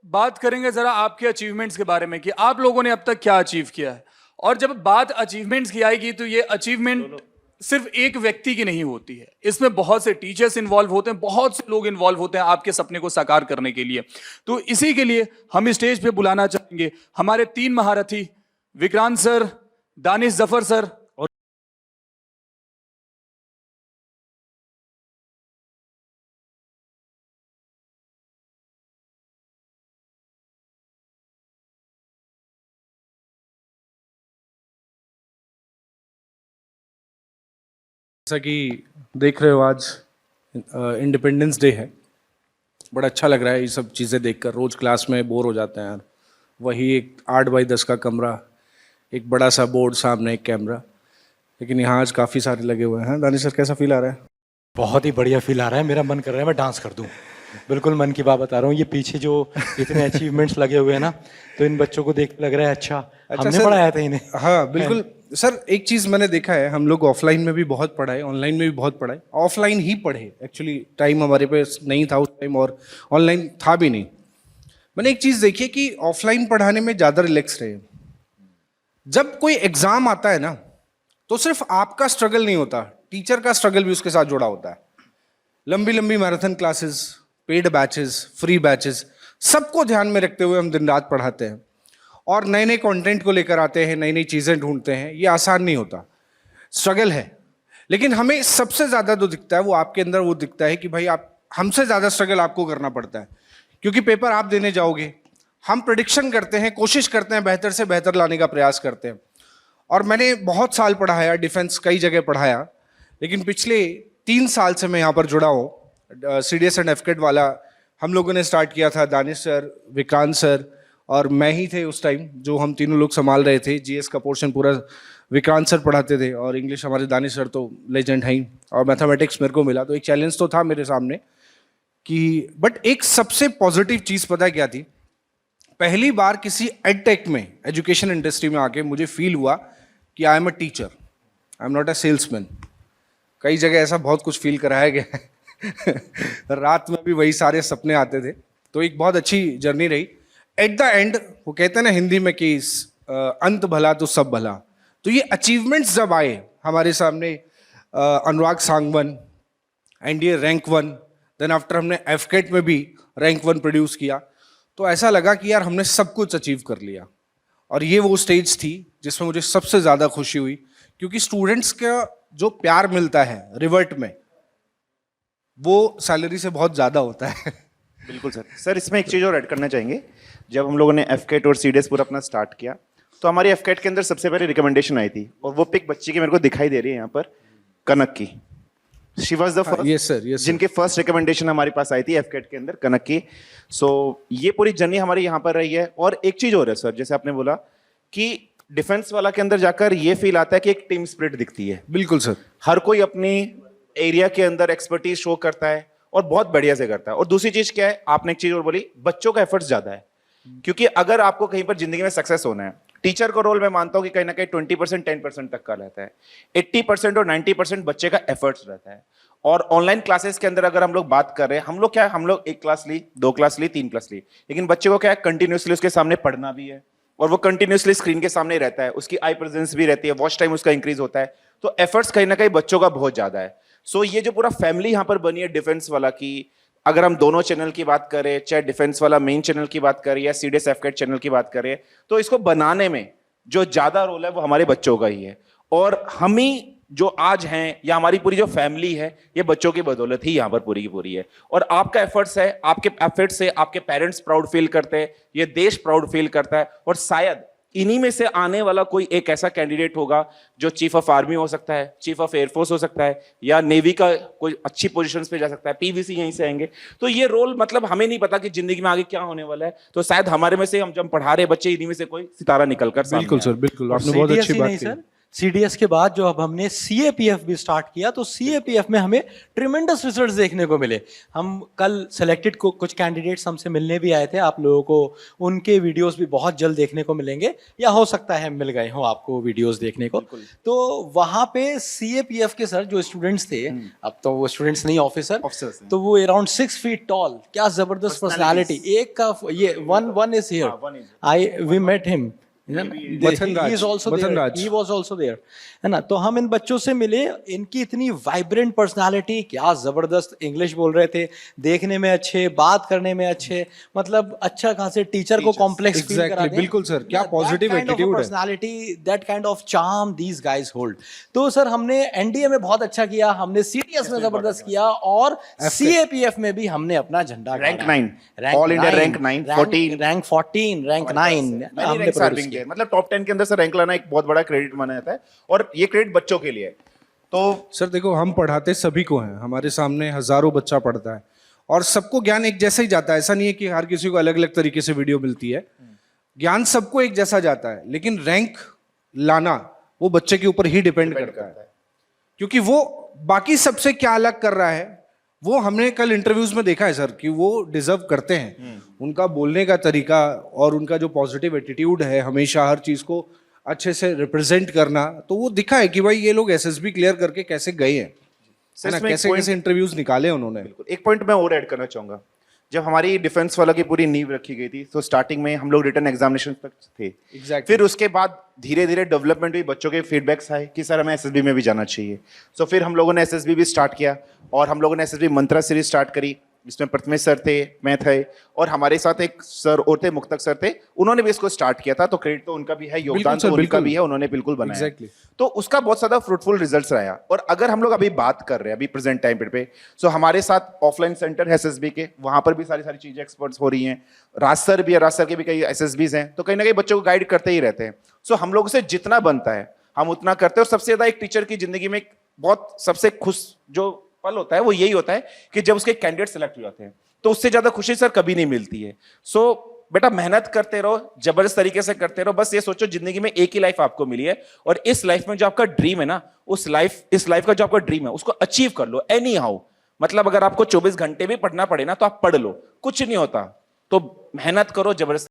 बात करेंगे जरा आपके अचीवमेंट्स के बारे में कि आप लोगों ने अब तक क्या अचीव किया है, और जब बात अचीवमेंट्स की आएगी तो ये अचीवमेंट सिर्फ एक व्यक्ति की नहीं होती है, इसमें बहुत से टीचर्स इन्वॉल्व होते हैं, बहुत से लोग इन्वॉल्व होते हैं आपके सपने को साकार करने के लिए। तो इसी के लिए हम स्टेज पे बुलाना चाहेंगे हमारे 3 महारथी, विक्रांत सर, दानिश जफर सर और जैसा कि देख रहे हो आज इंडिपेंडेंस डे है, बड़ा अच्छा लग रहा है ये सब चीज़ें देखकर। रोज़ क्लास में बोर हो जाते हैं यार, वही एक 8 बाई 10 का कमरा, एक बड़ा सा बोर्ड, सामने एक कैमरा, लेकिन यहाँ आज काफ़ी सारे लगे हुए हैं। दानिश सर, कैसा फील आ रहा है? बहुत ही बढ़िया फील आ रहा है, मेरा मन कर रहा है मैं डांस कर दूं। बिल्कुल मन की बात बता रहा हूँ, ये पीछे जो इतने अचीवमेंट्स लगे हुए हैं ना, तो इन बच्चों को देख लग रहा है अच्छा हमने सर, पढ़ाया था इन्हें। हाँ बिल्कुल सर, एक चीज़ मैंने देखा है, हम लोग ऑफलाइन में भी बहुत पढ़ाए, ऑनलाइन में भी बहुत पढ़ाए, ऑफलाइन ही पढ़े एक्चुअली, टाइम हमारे पास नहीं था उस टाइम और ऑनलाइन था भी नहीं। मैंने एक चीज़ देखी है कि ऑफलाइन पढ़ाने में ज़्यादा रिलैक्स रहे। जब कोई एग्ज़ाम आता है ना, तो सिर्फ आपका स्ट्रगल नहीं होता, टीचर का स्ट्रगल भी उसके साथ जुड़ा होता है। लंबी लंबी marathon classes, paid batches, free batches, सबको ध्यान में रखते हुए हम दिन रात पढ़ाते हैं और नए नए कंटेंट को लेकर आते हैं, नई नई चीज़ें ढूंढते हैं। ये आसान नहीं होता, स्ट्रगल है। लेकिन हमें सबसे ज़्यादा जो दिखता है वो आपके अंदर वो दिखता है कि भाई आप, हमसे ज़्यादा स्ट्रगल आपको करना पड़ता है, क्योंकि पेपर आप देने जाओगे, हम प्रेडिक्शन करते हैं, कोशिश करते हैं बेहतर से बेहतर लाने का प्रयास करते हैं। और मैंने बहुत साल पढ़ाया, डिफेंस कई जगह पढ़ाया, लेकिन पिछले 3 साल से मैं यहाँ पर जुड़ा हूँ। CDS एंड FCAT वाला हम लोगों ने स्टार्ट किया था, दानिश सर, विक्रांत सर और मैं ही थे उस टाइम, जो हम तीनों लोग संभाल रहे थे। GS का पोर्शन पूरा विक्रांत सर पढ़ाते थे और इंग्लिश हमारे दानिश सर तो लेजेंड हैं ही, और मैथमेटिक्स मेरे को मिला। तो एक चैलेंज तो था मेरे सामने कि, बट एक सबसे पॉजिटिव चीज़ पता है क्या थी? पहली बार किसी एडटेक में, एजुकेशन इंडस्ट्री में आके मुझे फील हुआ कि I am a teacher, I am not a salesman. कई जगह ऐसा बहुत कुछ फील कराया गया है रात में भी वही सारे सपने आते थे। तो एक बहुत अच्छी जर्नी रही। एट द एंड वो कहते हैं ना हिंदी में कि अंत भला तो सब भला। तो ये अचीवमेंट्स जब आए हमारे सामने, अनुराग सांगवन NDA रैंक 1, देन आफ्टर हमने FCAT में भी रैंक 1 प्रोड्यूस किया, तो ऐसा लगा कि यार हमने सब कुछ अचीव कर लिया। और ये वो स्टेज थी जिसमें मुझे सबसे ज़्यादा खुशी हुई, क्योंकि स्टूडेंट्स का जो प्यार मिलता है रिवर्ट में, वो सैलरी से बहुत ज़्यादा होता है। बिल्कुल सर। सर इसमें एक चीज़ और ऐड करना चाहेंगे, जब हम लोगों ने FCAT और CDS पूरा अपना स्टार्ट किया, तो हमारी FCAT के अंदर सबसे पहले रिकमेंडेशन आई थी, और वो पिक बच्ची की मेरे को दिखाई दे रही है यहाँ पर, कनक की। She was the first, yes sir, yes, जिनके फर्स्ट रिकमेंडेशन हमारे पास आई थी FCAT के अंदर, कनक की। सो ये पूरी जर्नी हमारी यहाँ पर रही है। और एक चीज़ और है सर, जैसे आपने बोला कि डिफेंस वाला के अंदर जाकर ये फील आता है कि एक टीम स्पिरिट दिखती है। बिल्कुल सर, हर कोई अपनी एरिया के अंदर एक्सपर्टीज शो करता है और बहुत बढ़िया से करता है। और दूसरी चीज क्या है, आपने एक चीज और बोली, बच्चों का एफर्ट्स ज्यादा है, क्योंकि अगर आपको कहीं पर जिंदगी में सक्सेस होना है, टीचर का रोल मैं मानता हूं कि कहीं ना कहीं 20% 10% तक का रहता है, 80% और 90% बच्चे का एफर्ट्स रहता है। और ऑनलाइन क्लासेस के अंदर अगर हम लोग बात कर रहे हैं, हम लोग क्या है, हम लोग 1 क्लास ली, 2 क्लास ली, 3 क्लास ली, लेकिन बच्चे को क्या है, कंटिन्यूसली उसके सामने पढ़ना भी है, और वो कंटिन्यूसली स्क्रीन के सामने रहता है, उसकी आई प्रेजेंस भी रहती है, वॉच टाइम उसका इंक्रीज होता है। तो एफर्ट्स कहीं ना कहीं बच्चों का बहुत ज्यादा है। सो ये जो पूरा फैमिली यहाँ पर बनी है डिफेंस वाला की, अगर हम दोनों चैनल की बात करें, चाहे डिफेंस वाला मेन चैनल की बात करें या CDS FCAT चैनल की बात करें, तो इसको बनाने में जो ज्यादा रोल है वो हमारे बच्चों का ही है। और हम ही जो आज हैं या हमारी पूरी जो फैमिली है, ये बच्चों की बदौलत ही यहाँ पर पूरी की पूरी है। और आपका एफर्ट्स है, आपके एफर्ट्स से आपके पेरेंट्स प्राउड फील करते हैं, ये देश प्राउड फील करता है। और शायद इन्हीं में से आने वाला कोई एक ऐसा कैंडिडेट होगा जो चीफ ऑफ आर्मी हो सकता है, चीफ ऑफ एयरफोर्स हो सकता है, या नेवी का कोई अच्छी पोजीशंस पे जा सकता है, पीवीसी यहीं से आएंगे। तो ये रोल मतलब हमें नहीं पता कि जिंदगी में आगे क्या होने वाला है, तो शायद हमारे में से हम जब पढ़ा रहे बच्चे, इन्हीं में से कोई सितारा निकल कर सामने बिल्कुल आए। सर, बिल्कुल आपने बहुत CDS अच्छी ही बात नहीं की। सर, CDS के बाद जो अब हमने CAPF भी स्टार्ट किया, तो CAPF में हमें ट्रिमेंडस रिजल्ट्स देखने को मिले। हम कल सेलेक्टेड को कुछ कैंडिडेट्स हमसे मिलने भी आए थे, आप लोगों को उनके वीडियोस भी बहुत जल्द देखने को मिलेंगे, या हो सकता है मिल गए हो आपको वीडियोस देखने को। तो वहाँ पे CAPF के सर जो स्टूडेंट्स थे, अब तो वो स्टूडेंट्स नहीं ऑफिसर, तो वो अराउंड 6 फीट टॉल, क्या जबरदस्त पर्सनालिटी। एक का ये one is here, we met him, है ना। तो हम इन बच्चों से मिले, इनकी इतनी वाइब्रेंट पर्सनालिटी, क्या जबरदस्त इंग्लिश बोल रहे थे, देखने में अच्छे, बात करने में अच्छे, मतलब अच्छा खासे टीचर को कॉम्प्लेक्स फील करा दें। बिल्कुल सर, क्या पॉजिटिव एटीट्यूड है, personality, that kind of charm these guys hold. तो सर हमने NDA में बहुत अच्छा किया, हमने CDS में जबरदस्त किया, और CAPF में भी हमने अपना झंडा rank 9, all India rank 9, 14, rank 14, rank 9 हमने प्रोड्यूस किया। मतलब टॉप 10 के अंदर से रैंक लाना एक बहुत बड़ा क्रेडिट माना जाता है, और ये क्रेडिट बच्चों के लिए है। तो सर देखो, हम पढ़ाते सभी को हैं, हमारे सामने हजारों बच्चा पढ़ता है और सबको ज्ञान एक जैसा ही जाता है। ऐसा नहीं है कि हर किसी को अलग अलग तरीके से वीडियो मिलती है, ज्ञान सबको एक जैसा जाता है, लेकिन रैंक लाना वो बच्चे के ऊपर ही डिपेंड करता है, क्योंकि वो बाकी सबसे क्या अलग कर रहा है वो हमने कल इंटरव्यूज में देखा है सर, कि वो डिजर्व करते हैं। उनका बोलने का तरीका और उनका जो पॉजिटिव एटीट्यूड है, हमेशा हर चीज को अच्छे से रिप्रेजेंट करना, तो वो दिखा है कि भाई ये लोग SSB क्लियर करके कैसे गए हैं, है ना, कैसे कैसे इंटरव्यूज निकाले उन्होंने। एक पॉइंट मैं और ऐड करना चाहूंगा। जब हमारी डिफेंस वाला की पूरी नींव रखी गई थी, तो स्टार्टिंग में हम लोग रिटन एग्जामिनेशन तक थे। Exactly. फिर उसके बाद धीरे धीरे डेवलपमेंट हुई, बच्चों के फीडबैक्स आए कि सर हमें SSB में भी जाना चाहिए। सो फिर हम लोगों ने SSB भी स्टार्ट किया, और हम लोगों ने SSB मंत्रा सीरीज स्टार्ट करी, जिसमें प्रथमेश सर थे, मैं थे, और हमारे साथ एक सर और थे, मुक्तक सर थे, उन्होंने भी इसको स्टार्ट किया था। तो क्रेडिट तो उनका भी है, योगदान तो उनका भी है, उन्होंने बिल्कुल बनाया। Exactly. तो उसका बहुत ज्यादा फ्रूटफुल रिजल्ट्स रहा। और अगर हम लोग अभी बात कर रहे हैं अभी प्रेजेंट टाइम पे, सो हमारे साथ ऑफलाइन सेंटर है SSB के, वहां पर भी सारी सारी चीजें एक्सपर्ट्स हो रही हैं। राज सर भी है, राज सर के भी कई SSBs हैं, तो कहीं ना कहीं बच्चों को गाइड करते ही रहते हैं। सो हम लोग से जितना बनता है हम उतना करते हैं। और सबसे ज्यादा एक टीचर की जिंदगी में बहुत सबसे खुश जो पल होता है वो यही होता है कि जब उसके कैंडिडेट सेलेक्ट हो जाते हैं, तो उससे ज्यादा खुशी सर कभी नहीं मिलती है। सो बेटा मेहनत करते रहो, जबरदस्त तरीके से करते रहो। बस ये सोचो जिंदगी में एक ही लाइफ आपको मिली है, और इस लाइफ में जो आपका ड्रीम है ना, इस लाइफ का जो आपका ड्रीम है उसको अचीव कर लो एनी हाउ। मतलब अगर आपको 24 घंटे भी पढ़ना पड़े ना, तो आप पढ़ लो, कुछ नहीं होता। तो मेहनत करो जबरदस्त।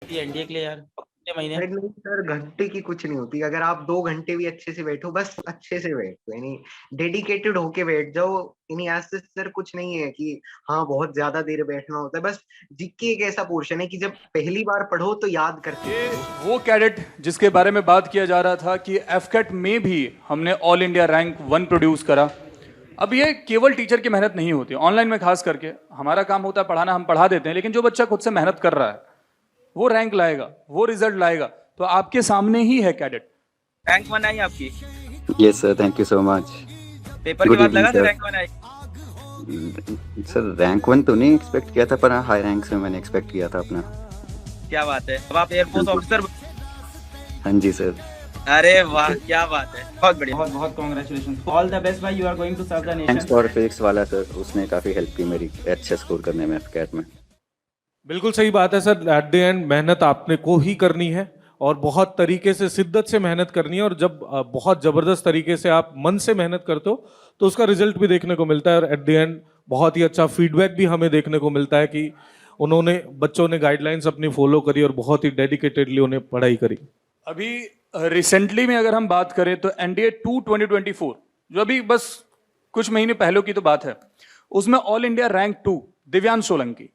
NDA के लिए यार महीने नहीं सर, घंटे की कुछ नहीं होती। अगर आप 2 घंटे भी अच्छे से बैठो, बस अच्छे से बैठो, यानी डेडिकेटेड होके बैठ जाओ। यानी ऐसे सर कुछ नहीं है कि हाँ बहुत ज्यादा देर बैठना होता है। बस जीके एक ऐसा पोर्शन है कि जब पहली बार पढ़ो तो याद करते ये वो कैडेट जिसके बारे में बात किया जा रहा था कि FCAT में भी हमने ऑल इंडिया रैंक 1 प्रोड्यूस करा। अब ये केवल टीचर की मेहनत नहीं होती, ऑनलाइन में खास करके हमारा काम होता है पढ़ाना, हम पढ़ा देते हैं, लेकिन जो बच्चा खुद से मेहनत कर रहा है वो रैंक लाएगा, वो रिजल्ट लाएगा। तो आपके सामने ही है कैडेट। रैंक 1 आई आपकी? Yes sir, thank you so much. Paper के बाद लगा था रैंक 1 आई? सर रैंक 1 तो नहीं एक्सपेक्ट किया था, पर हाई रैंक से मैंने एक्सपेक्ट किया था अपना। क्या बात है, अब आप एयरफोर्स ऑफिसर? हाँ जी सर। अरे वाह क्या बात है, बहुत बढ़िया, बहुत बहुत कांग्रेचुलेशंस, ऑल द बेस्ट भाई, you are going to serve the nation. Thanks for physics वाला सर, उसने काफी हेल्प की मेरी अच्छा स्कोर करने में FCAT में। बिल्कुल सही बात है सर। एट द एंड मेहनत आपने को ही करनी है, और बहुत तरीके से शिद्दत से मेहनत करनी है। और जब बहुत जबरदस्त तरीके से आप मन से मेहनत करते हो तो उसका रिजल्ट भी देखने को मिलता है। और एट द एंड बहुत ही अच्छा फीडबैक भी हमें देखने को मिलता है कि बच्चों ने गाइडलाइंस अपनी फॉलो करी और बहुत ही डेडिकेटेडली उन्हें पढ़ाई करी। अभी रिसेंटली में अगर हम बात करें तो NDA 2 2024 जो अभी बस कुछ महीने पहले की तो बात है, उसमें all India rank 2 Divyansh Solanki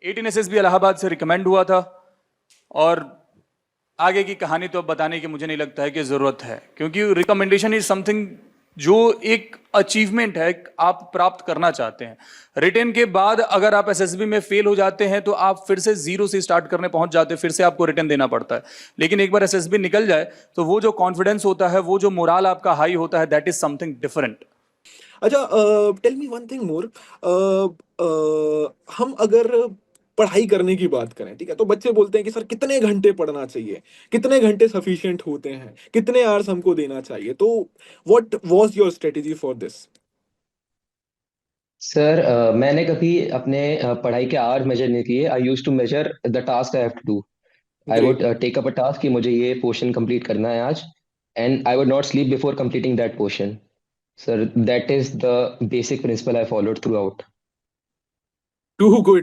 18 SSB Allahabad से रिकमेंड हुआ था। और आगे की कहानी तो अब बताने की मुझे नहीं लगता है कि जरूरत है, क्योंकि रिकमेंडेशन इज समथिंग जो एक अचीवमेंट है आप प्राप्त करना चाहते हैं। रिटेन के बाद अगर आप एसएसबी में फेल हो जाते हैं तो आप फिर से जीरो से स्टार्ट करने पहुंच जाते हैं, फिर से आपको रिटेन देना पड़ता है। लेकिन एक बार एसएसबी निकल जाए तो वो जो कॉन्फिडेंस होता है, वो जो मोराल आपका हाई होता है, दैट इज समथिंग डिफरेंट। अच्छा, tell me one thing more. हम अगर पढ़ाई करने की बात करें, ठीक है, तो बच्चे बोलते हैं कि सर कितने घंटे पढ़ना चाहिए, कितने घंटे सफिशिएंट होते हैं, कितने आवर्स हमको देना चाहिए, तो what was your strategy for this? Sir मैंने कभी अपने पढ़ाई के आवर मेजर नहीं किए। I use to measure the task I have to do. I would take up a task कि मुझे ये पोर्शन कंप्लीट करना है आज, and I would not sleep before completing that portion. Sir that is the basic principle I followed throughout. Too good.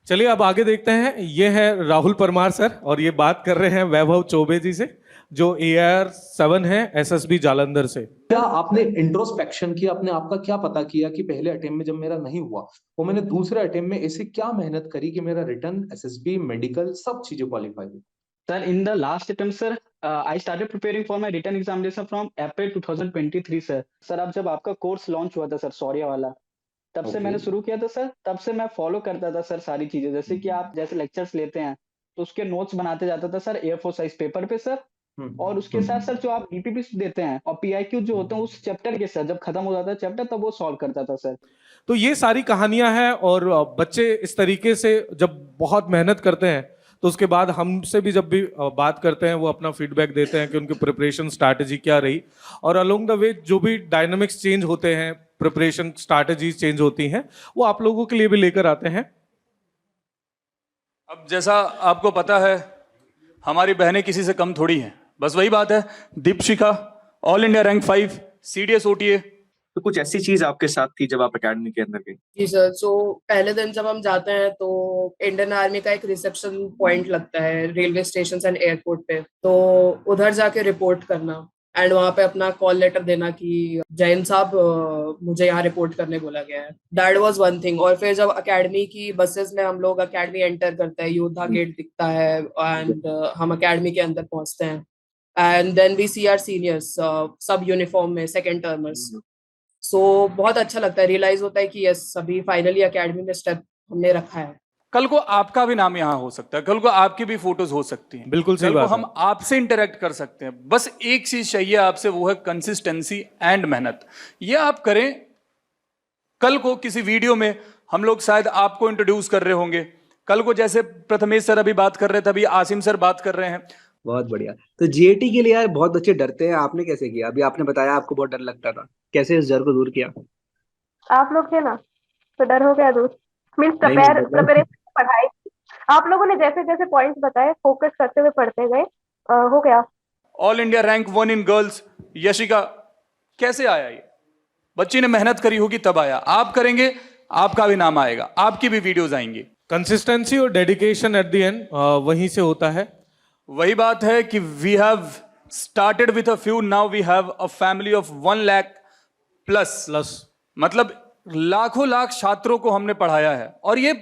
चलिए अब आगे देखते हैं। ये है राहुल परमार सर, और ये बात कर रहे हैं वैभव चौबे जी से, जो AR7 है SSB जालंधर से। क्या आपने इंट्रोस्पेक्शन किया, आपने आपका क्या पता किया कि पहले अटेम्प्ट में जब मेरा नहीं हुआ वो मैंने दूसरे अटेम्प्ट में ऐसे क्या मेहनत करी कि मेरा रिटर्न, SSB, मेडिकल सब चीजें क्वालिफाई हुई? Sir, in the last attempt, sir, I started preparing for my written examination from April 2023, sir. Sir, अब जब आपका कोर्स लॉन्च हुआ था सर शौर्य वाला, तब से मैंने शुरू किया था सर। तब से मैं फॉलो करता था सर सारी चीजें, जैसे कि आप जैसे लेक्चर्स लेते हैं तो उसके नोट्स बनाते जाता था सर A4 साइज पेपर पे सर। और उसके साथ सर जो आप DPP देते हैं और PIQ जो होते हैं उस चैप्टर के सर जब खत्म हो जाता है चैप्टर तब वो सॉल्व करता था सर। तो ये सारी कहानियां हैं, और बच्चे इस तरीके से जब बहुत मेहनत करते हैं तो उसके बाद हमसे भी जब भी बात करते हैं वो अपना फीडबैक देते हैं कि उनकी प्रिपरेशन स्ट्रैटेजी क्या रही, और अलोंग द वे जो भी डायनामिक्स चेंज होते हैं, प्रिपरेशन स्ट्रैटेजीज चेंज होती हैं, वो आप लोगों के लिए भी लेकर आते हैं। अब जैसा आपको पता है हमारी बहनें किसी से कम थोड़ी हैं, बस वही बात है। Deepshikha all India rank 5 CDS OTA। तो कुछ ऐसी चीज आपके साथ थी जब आप एकेडमी के अंदर गए? जी सर, सो पहले दिन जब हम जाते हैं तो इंडियन आर्मी का एक रिसेप्शन पॉइंट लगता है रेलवे स्टेशन एंड एयरपोर्ट पे, तो उधर जाके रिपोर्ट करना एंड वहाँ पे अपना कॉल लेटर देना कि जैन साहब मुझे यहाँ रिपोर्ट करने बोला गया है। That was one thing. और फिर जब एकेडमी की बसेस में हम लोग एकेडमी एंटर करते हैं, योद्धा गेट दिखता है एंड हम एकेडमी के अंदर पहुंचते हैं and then we see our seniors सब यूनिफॉर्म में, सेकेंड टर्मर्स। सो बहुत अच्छा लगता है, रियलाइज होता है कि यस सभी फाइनली एकेडमी में स्टेप हमने रखा है। कल को आपका भी नाम यहाँ हो सकता है, कल को आपकी भी फोटोज हो सकती हैं, बिल्कुल सही कल को बात है। हम आपसे इंटरेक्ट कर सकते हैं। बस एक चीज चाहिए आपसे, वो है कंसिस्टेंसी एंड मेहनत। ये आप करें, कल को किसी वीडियो में हम लोग शायद आपको इंट्रोड्यूस कर रहे होंगे, कल को जैसे प्रथमेश सर अभी बात कर रहे थे, अभी आसिम सर बात कर रहे हैं। बहुत बढ़िया। तो GAT के लिए यार बहुत बच्चे डरते हैं, आपने कैसे किया? अभी आपने बताया आपको बहुत डर लगता था, कैसे इस डर को दूर किया? आप लोग थे ना तो डर हो गया दूर। मीन्स नहीं, प्रिपरेशन पढ़ाई आप लोगों ने जैसे जैसे पॉइंट्स बताए फोकस करते हुए पढ़ते गए, हो गया। All India rank 1 in girls Yashika, कैसे आया ये? बच्ची ने मेहनत करी होगी तब आया। आप करेंगे, आपका भी नाम आएगा, आपकी भी वीडियोज आएंगी। कंसिस्टेंसी और डेडिकेशन एट द एंड वहीं से होता है। वही बात है कि we have started with a few, now we have a family of 1 lakh plus. मतलब लाखों लाख छात्रों को हमने पढ़ाया है, और ये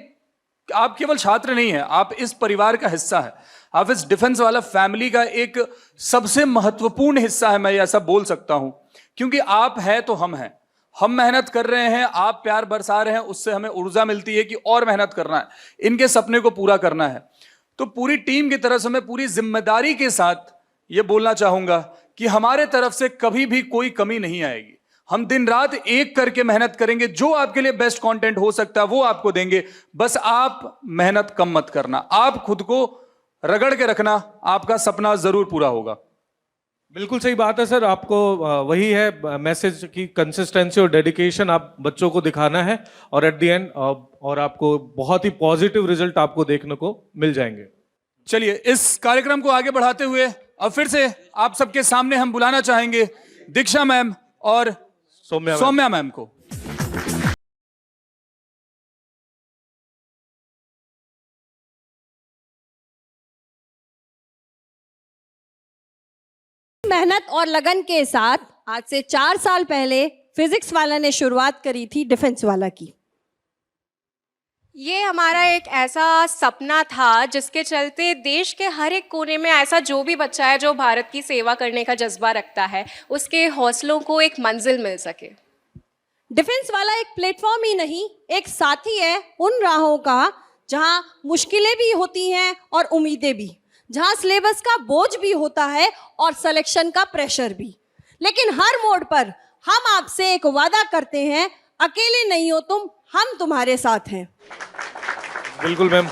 आप केवल छात्र नहीं है, आप इस परिवार का हिस्सा है, आप इस डिफेंस वाला फैमिली का एक सबसे महत्वपूर्ण हिस्सा है, मैं ऐसा बोल सकता हूं। क्योंकि आप है तो हम हैं, हम मेहनत कर रहे हैं, आप प्यार बरसा रहे हैं, उससे हमें ऊर्जा मिलती है कि और मेहनत करना है, इनके सपने को पूरा करना है। तो पूरी टीम की तरफ से मैं पूरी जिम्मेदारी के साथ ये बोलना चाहूंगा कि हमारे तरफ से कभी भी कोई कमी नहीं आएगी। हम दिन रात एक करके मेहनत करेंगे, जो आपके लिए बेस्ट कंटेंट हो सकता है वो आपको देंगे। बस आप मेहनत कम मत करना, आप खुद को रगड़ के रखना, आपका सपना जरूर पूरा होगा। बिल्कुल सही बात है सर, आपको वही है मैसेज की कंसिस्टेंसी और डेडिकेशन आप बच्चों को दिखाना है, और एट द एंड और आपको बहुत ही पॉजिटिव रिजल्ट आपको देखने को मिल जाएंगे। चलिए इस कार्यक्रम को आगे बढ़ाते हुए अब फिर से आप सबके सामने हम बुलाना चाहेंगे दीक्षा मैम और सौम्या मैम को। मेहनत और लगन के साथ आज से 4 साल पहले फिजिक्स वाला ने शुरुआत करी थी डिफेंस वाला की। ये हमारा एक ऐसा सपना था जिसके चलते देश के हर एक कोने में ऐसा जो भी बच्चा है जो भारत की सेवा करने का जज्बा रखता है, उसके हौसलों को एक मंजिल मिल सके। डिफेंस वाला एक प्लेटफॉर्म ही नहीं, एक साथी है उन राहों का जहां मुश्किलें भी होती हैं और उम्मीदें भी, जहां सिलेबस का बोझ भी होता है और सिलेक्शन का प्रेशर भी। लेकिन हर मोड़ पर हम आपसे एक वादा करते हैं, अकेले नहीं हो तुम, हम तुम्हारे साथ हैं। बिल्कुल मैम।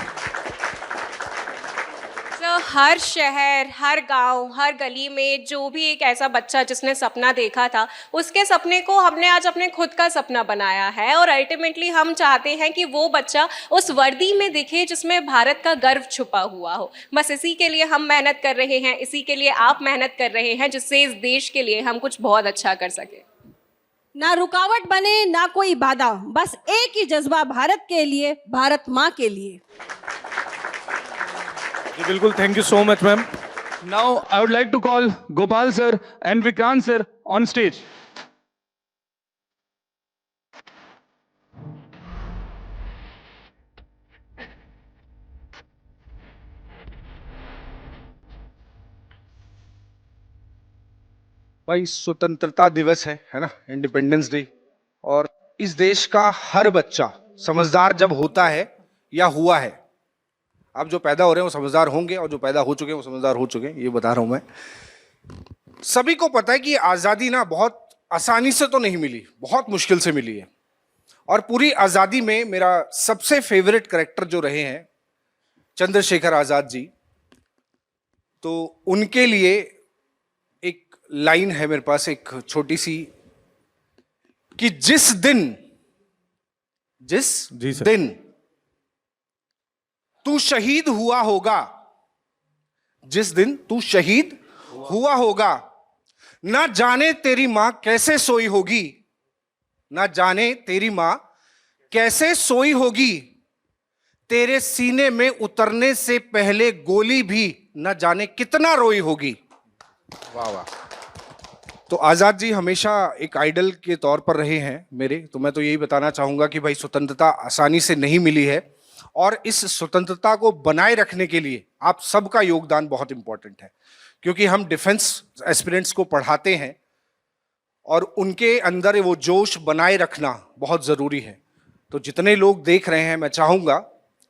तो हर शहर, हर गांव, हर गली में जो भी एक ऐसा बच्चा जिसने सपना देखा था, उसके सपने को हमने आज अपने खुद का सपना बनाया है। और अल्टीमेटली हम चाहते हैं कि वो बच्चा उस वर्दी में दिखे जिसमें भारत का गर्व छुपा हुआ हो। बस इसी के लिए हम मेहनत कर रहे हैं, इसी के लिए आप मेहनत कर रहे हैं, जिससे इस देश के लिए हम कुछ बहुत अच्छा कर सके। ना रुकावट बने ना कोई बाधा, बस एक ही जज्बा भारत के लिए, भारत माँ के लिए। जी बिल्कुल, thank you so much ma'am. Now I would like to call Gopal sir and Vikrant sir on stage. भाई स्वतंत्रता दिवस है ना, इंडिपेंडेंस डे। और इस देश का हर बच्चा समझदार जब होता है या हुआ है, अब जो पैदा हो रहे हैं वो समझदार होंगे और जो पैदा हो चुके हैं वो समझदार हो चुके हैं, ये बता रहा हूं मैं। सभी को पता है कि आज़ादी ना बहुत आसानी से तो नहीं मिली, बहुत मुश्किल से मिली है। और पूरी आज़ादी में मेरा सबसे फेवरेट कैरेक्टर जो रहे हैं चंद्रशेखर आज़ाद जी, तो उनके लिए एक लाइन है मेरे पास, एक छोटी सी, कि जिस दिन तू शहीद हुआ होगा, जिस दिन तू शहीद हुआ होगा, ना जाने तेरी मां कैसे सोई होगी, ना जाने तेरी मां कैसे सोई होगी, तेरे सीने में उतरने से पहले गोली भी ना जाने कितना रोई होगी। वाह वाह। तो आज़ाद जी हमेशा एक आइडल के तौर पर रहे हैं मेरे, तो मैं तो यही बताना चाहूंगा कि भाई स्वतंत्रता आसानी से नहीं मिली है, और इस स्वतंत्रता को बनाए रखने के लिए आप सबका योगदान बहुत इंपॉर्टेंट है, क्योंकि हम डिफेंस एस्पिरेंट्स को पढ़ाते हैं और उनके अंदर वो जोश बनाए रखना बहुत ज़रूरी है। तो जितने लोग देख रहे हैं, मैं चाहूँगा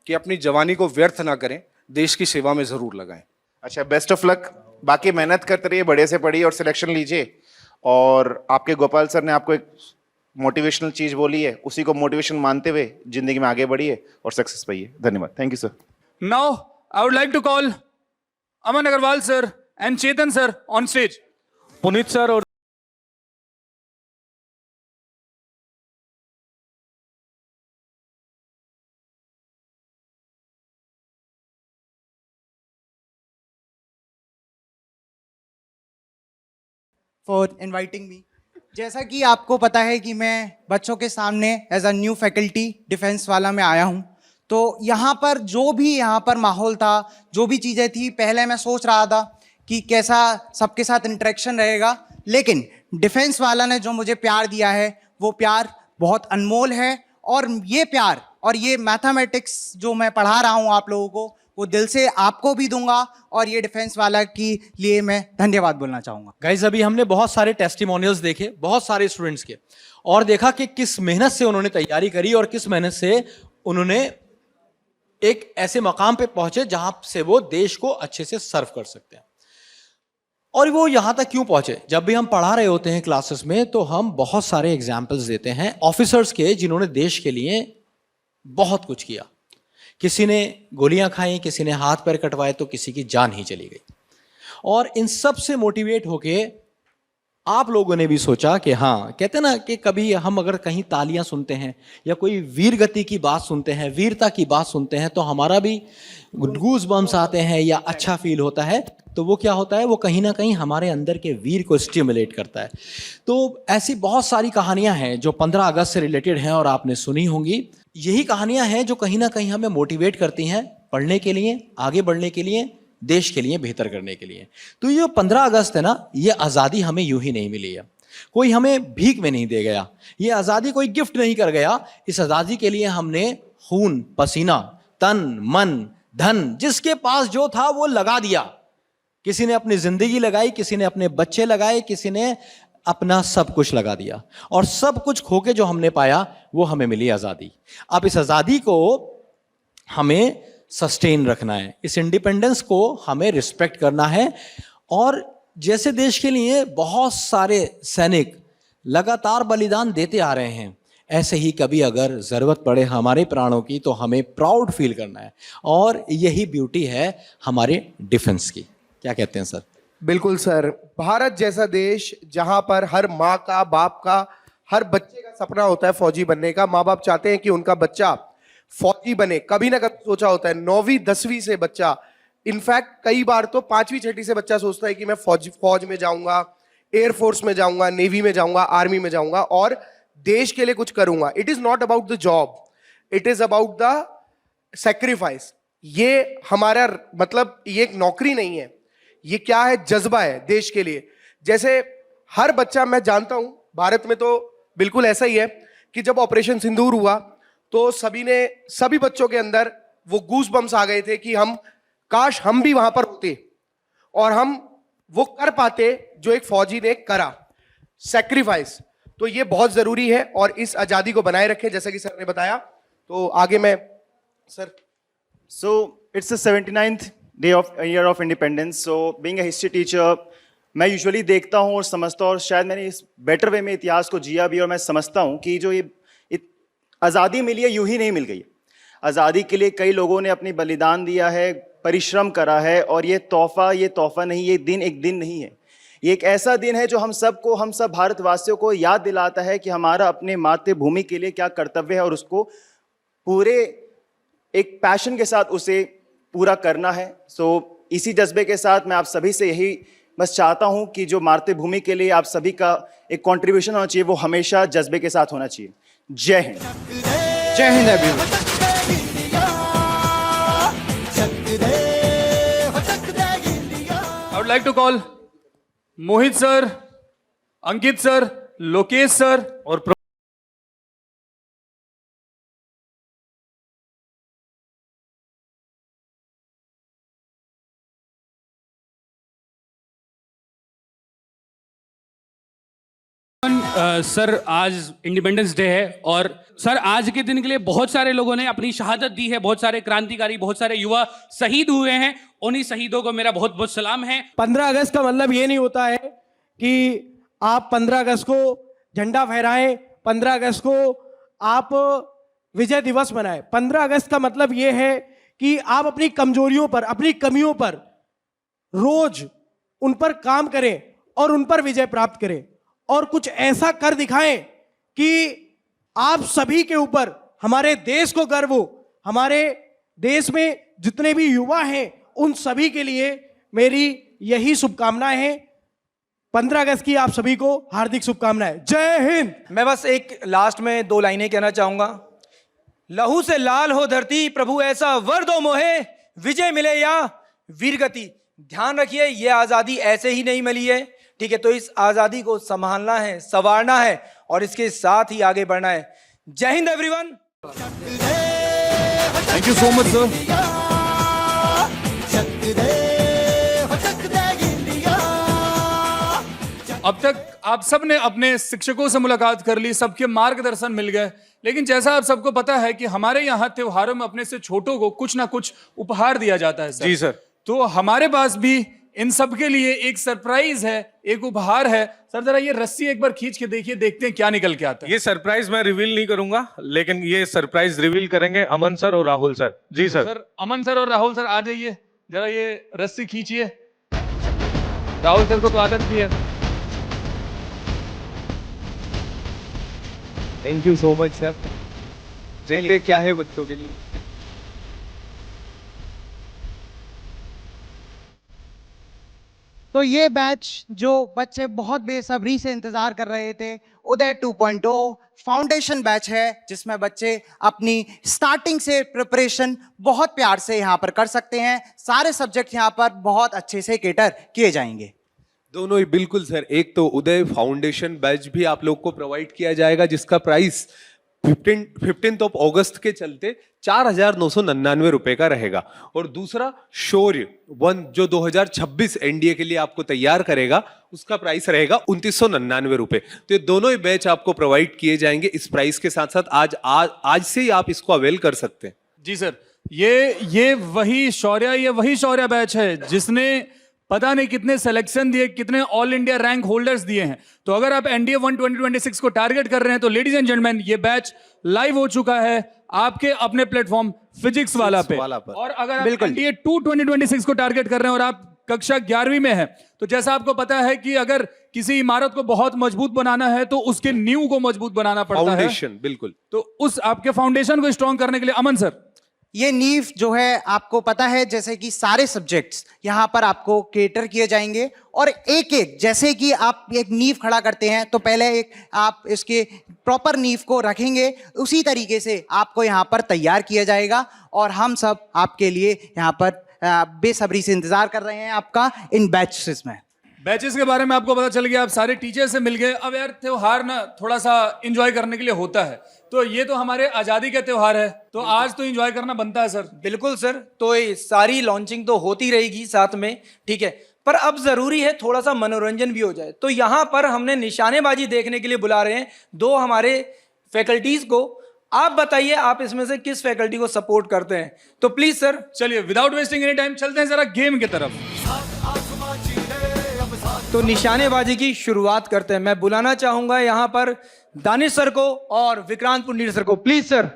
कि अपनी जवानी को व्यर्थ ना करें, देश की सेवा में ज़रूर लगाएं। अच्छा, बेस्ट ऑफ लक, बाकी मेहनत करते रहिए, बड़े से पढ़िए और सिलेक्शन लीजिए। और आपके गोपाल सर ने आपको एक मोटिवेशनल चीज बोली है, उसी को मोटिवेशन मानते हुए जिंदगी में आगे बढ़िए और सक्सेस पाइए। धन्यवाद, thank you sir. Now I would like to call Aman Agarwal sir and Chetan sir on stage. Puneet sir और फॉर इनवाइटिंग मी। जैसा कि आपको पता है कि मैं बच्चों के सामने as a new faculty defence वाला में आया हूं, तो यहाँ पर जो भी यहाँ पर माहौल था, जो भी चीज़ें थी, पहले मैं सोच रहा था कि कैसा सबके साथ इंटरेक्शन रहेगा, लेकिन डिफेंस वाला ने जो मुझे प्यार दिया है वो प्यार बहुत अनमोल है। और ये प्यार और ये मैथमेटिक्स जो मैं पढ़ा रहा हूँ आप लोगों को, वो दिल से आपको भी दूंगा, और ये डिफेंस वाला के लिए मैं धन्यवाद बोलना चाहूँगा। गाइज अभी हमने बहुत सारे टेस्टिमोनियल्स देखे, बहुत सारे स्टूडेंट्स के, और देखा कि किस मेहनत से उन्होंने तैयारी करी और किस मेहनत से उन्होंने एक ऐसे मकाम पे पहुंचे जहां से वो देश को अच्छे से सर्व कर सकते हैं। और वो यहां तक क्यों पहुंचे? जब भी हम पढ़ा रहे होते हैं क्लासेस में, तो हम बहुत सारे एग्जाम्पल्स देते हैं ऑफिसर्स के जिन्होंने देश के लिए बहुत कुछ किया। किसी ने गोलियां खाई, किसी ने हाथ पैर कटवाए, तो किसी की जान ही चली गई। और इन सब से मोटिवेट होके आप लोगों ने भी सोचा कि हाँ, कहते ना कि कभी हम अगर कहीं तालियां सुनते हैं या कोई वीर गति की बात सुनते हैं, वीरता की बात सुनते हैं, तो हमारा भी गूज़ बम्स आते हैं या अच्छा फील होता है। तो वो क्या होता है, वो कहीं ना कहीं हमारे अंदर के वीर को स्टिमुलेट करता है। तो ऐसी बहुत सारी कहानियां हैं जो 15 अगस्त से रिलेटेड हैं और आपने सुनी होंगी। यही कहानियां हैं जो कहीं ना कहीं हमें मोटिवेट करती हैं पढ़ने के लिए, आगे बढ़ने के लिए, देश के लिए बेहतर करने के लिए। तो ये 15 अगस्त है ना, ये आज़ादी हमें यूं ही नहीं मिली है, कोई हमें भीख में नहीं दे गया, ये आज़ादी कोई गिफ्ट नहीं कर गया। इस आज़ादी के लिए हमने खून पसीना, तन मन धन, जिसके पास जो था वो लगा दिया। किसी ने अपनी जिंदगी लगाई, किसी ने अपने बच्चे लगाए, किसी ने अपना सब कुछ लगा दिया, और सब कुछ खो के जो हमने पाया वो हमें मिली आज़ादी। अब इस आज़ादी को हमें सस्टेन रखना है, इस इंडिपेंडेंस को हमें रिस्पेक्ट करना है। और जैसे देश के लिए बहुत सारे सैनिक लगातार बलिदान देते आ रहे हैं, ऐसे ही कभी अगर ज़रूरत पड़े हमारे प्राणों की तो हमें प्राउड फील करना है, और यही ब्यूटी है हमारे डिफेंस की। क्या कहते हैं सर? बिल्कुल सर, भारत जैसा देश जहां पर हर माँ का, बाप का, हर बच्चे का सपना होता है फौजी बनने का। माँ बाप चाहते हैं कि उनका बच्चा फौजी बने, कभी ना कभी सोचा होता है 9वीं 10वीं से बच्चा, इनफैक्ट कई बार तो 5वीं 6वीं से बच्चा सोचता है कि मैं फौज में जाऊंगा, एयरफोर्स में जाऊंगा, नेवी में जाऊंगा, आर्मी में जाऊंगा और देश के लिए कुछ करूंगा। It is not about the job, it is about the sacrifice. ये हमारा मतलब ये एक नौकरी नहीं है, ये क्या है, जज्बा है देश के लिए। जैसे हर बच्चा, मैं जानता हूं भारत में तो बिल्कुल ऐसा ही है कि जब ऑपरेशन सिंदूर हुआ तो सभी बच्चों के अंदर वो गूस बम्स आ गए थे कि हम काश हम भी वहां पर होते और हम वो कर पाते जो एक फौजी ने करा, सेक्रीफाइस। तो ये बहुत जरूरी है और इस आजादी को बनाए रखें जैसा कि सर ने बताया। तो आगे मैं sir, So it's the 79th day of year of independence. So being a history teacher, मैं यूजुअली देखता हूँ और समझता हूँ, और शायद मैंने इस बेटर वे में इतिहास को जिया भी, और मैं समझता हूँ कि जो ये आज़ादी मिली है यूं ही नहीं मिल गई। आज़ादी के लिए कई लोगों ने अपनी बलिदान दिया है, परिश्रम करा है, और ये तोहफा नहीं, ये दिन एक दिन नहीं है, ये एक ऐसा दिन है जो हम सब भारतवासियों को याद दिलाता है कि हमारा अपने मातृभूमि के लिए क्या कर्तव्य है, और उसको पूरे एक पैशन के साथ उसे पूरा करना है। सो इसी जज्बे के साथ मैं आप सभी से यही बस चाहता हूं कि जो मातृभूमि के लिए आप सभी का एक कंट्रीब्यूशन होना चाहिए, वो हमेशा जज्बे के साथ होना चाहिए। जय हिंद। जय Hind everyone. I would like to call Mohit sir, Ankit sir, Lokesh sir और सर आज इंडिपेंडेंस डे है, और सर आज के दिन के लिए बहुत सारे लोगों ने अपनी शहादत दी है, बहुत सारे क्रांतिकारी, बहुत सारे युवा शहीद हुए हैं। उन्हीं शहीदों को मेरा बहुत बहुत सलाम है। 15 अगस्त का मतलब ये नहीं होता है कि आप 15 अगस्त को झंडा फहराएं, 15 अगस्त को आप विजय दिवस मनाएं। 15 अगस्त का मतलब ये है कि आप अपनी कमजोरियों पर, अपनी कमियों पर रोज उन पर काम करें और उन पर विजय प्राप्त करें, और कुछ ऐसा कर दिखाएं कि आप सभी के ऊपर, हमारे देश को गर्व हो। हमारे देश में जितने भी युवा हैं उन सभी के लिए मेरी यही शुभकामनाएं हैं। 15 अगस्त की आप सभी को हार्दिक शुभकामनाएं। जय हिंद। मैं बस एक लास्ट में 2 लाइनें कहना चाहूंगा। लहू से लाल हो धरती, प्रभु ऐसा वर दो मोहे, विजय मिले या वीरगति। ध्यान रखिए, ये आजादी ऐसे ही नहीं मिली है, ठीक है? तो इस आजादी को संभालना है, संवारना है और इसके साथ ही आगे बढ़ना है। जय Hind everyone. Thank you so much sir. अब तक आप सब ने अपने शिक्षकों से मुलाकात कर ली, सबके मार्गदर्शन मिल गए, लेकिन जैसा आप सबको पता है कि हमारे यहाँ त्योहारों में अपने से छोटों को कुछ ना कुछ उपहार दिया जाता है सर। जी सर। तो हमारे पास भी इन सब के लिए एक सरप्राइज है, एक उपहार है। सर जरा ये रस्सी एक बार खींच के देखिए, देखते हैं क्या निकल के आता है। ये सरप्राइज मैं रिवील नहीं करूंगा, लेकिन ये सरप्राइज रिवील करेंगे अमन सर और राहुल सर। जी सर। सर अमन सर और राहुल सर आ जाइए, जरा ये रस्सी खींचिए। राहुल सर को तो आदत भी है। Thank you so much sir. चलिए क्या है बच्चों के लिए? तो ये बैच जो बच्चे बहुत बेसब्री से इंतजार कर रहे थे, उदय 2.0 फाउंडेशन बैच है, जिसमें बच्चे अपनी स्टार्टिंग से प्रिपरेशन बहुत प्यार से यहाँ पर कर सकते हैं। सारे सब्जेक्ट यहाँ पर बहुत अच्छे से केटर किए जाएंगे। दोनों ही बिल्कुल सर। एक तो उदय फाउंडेशन बैच भी आप लोग को प्रोवाइड किया जाएगा, जिसका प्राइस 15 ऑफ अगस्त के चलते 4,999 रुपए का रहेगा। और दूसरा शौर्य 1 जो 2026 एनडीए के लिए आपको तैयार करेगा, उसका प्राइस रहेगा 2,999 रुपए। तो ये दोनों ही बैच आपको प्रोवाइड किए जाएंगे इस प्राइस के साथ साथ। आज से ही आप इसको अवेल कर सकते हैं। जी सर, ये वही शौर्य बैच है जिसने पता नहीं कितने सिलेक्शन दिए, कितने ऑल इंडिया रैंक होल्डर्स दिए हैं। तो अगर आप एनडीए 1 2026 को टारगेट कर रहे हैं तो लेडीज एंड जेंटलमैन, ये बैच लाइव हो चुका है आपके अपने प्लेटफॉर्म फिजिक्स वाला पे। और अगर आप एनडीए 2 2026 को टारगेट कर रहे हैं और आप कक्षा 11वीं में है, तो जैसा आपको पता है कि अगर किसी इमारत को बहुत मजबूत बनाना है तो उसके नींव को मजबूत बनाना पड़ता है। फाउंडेशन, बिल्कुल। तो उस आपके फाउंडेशन को स्ट्रॉन्ग करने के लिए अमन सर, ये नींव जो है आपको पता है जैसे कि सारे सब्जेक्ट्स यहाँ पर आपको केटर किए जाएंगे और एक एक जैसे कि आप एक नींव खड़ा करते हैं तो पहले एक आप इसके प्रॉपर नींव को रखेंगे, उसी तरीके से आपको यहाँ पर तैयार किया जाएगा। और हम सब आपके लिए यहाँ पर बेसब्री से इंतजार कर रहे हैं आपका इन बैचेस में। बैचेस के बारे में आपको पता चल गया, आप सारे टीचर से मिल गए। अब यार त्योहार ना थोड़ा सा एंजॉय करने के लिए होता है, तो ये तो हमारे आजादी का त्योहार है, तो आज तो एंजॉय करना बनता है सर। बिल्कुल सर, तो ये सारी लॉन्चिंग तो होती रहेगी साथ में, ठीक है, पर अब जरूरी है थोड़ा सा मनोरंजन भी हो जाए। तो यहाँ पर हमने निशानेबाजी देखने के लिए बुला रहे हैं दो हमारे फैकल्टीज को। आप बताइए आप इसमें से किस फैकल्टी को सपोर्ट करते हैं। तो प्लीज सर, चलिए विदाउट वेस्टिंग एनी टाइम चलते हैं जरा गेम की तरफ। तो निशानेबाजी की शुरुआत करते हैं। मैं बुलाना चाहूंगा यहाँ पर दानिश सर को और विक्रांत पुंडीर सर को, प्लीज सर।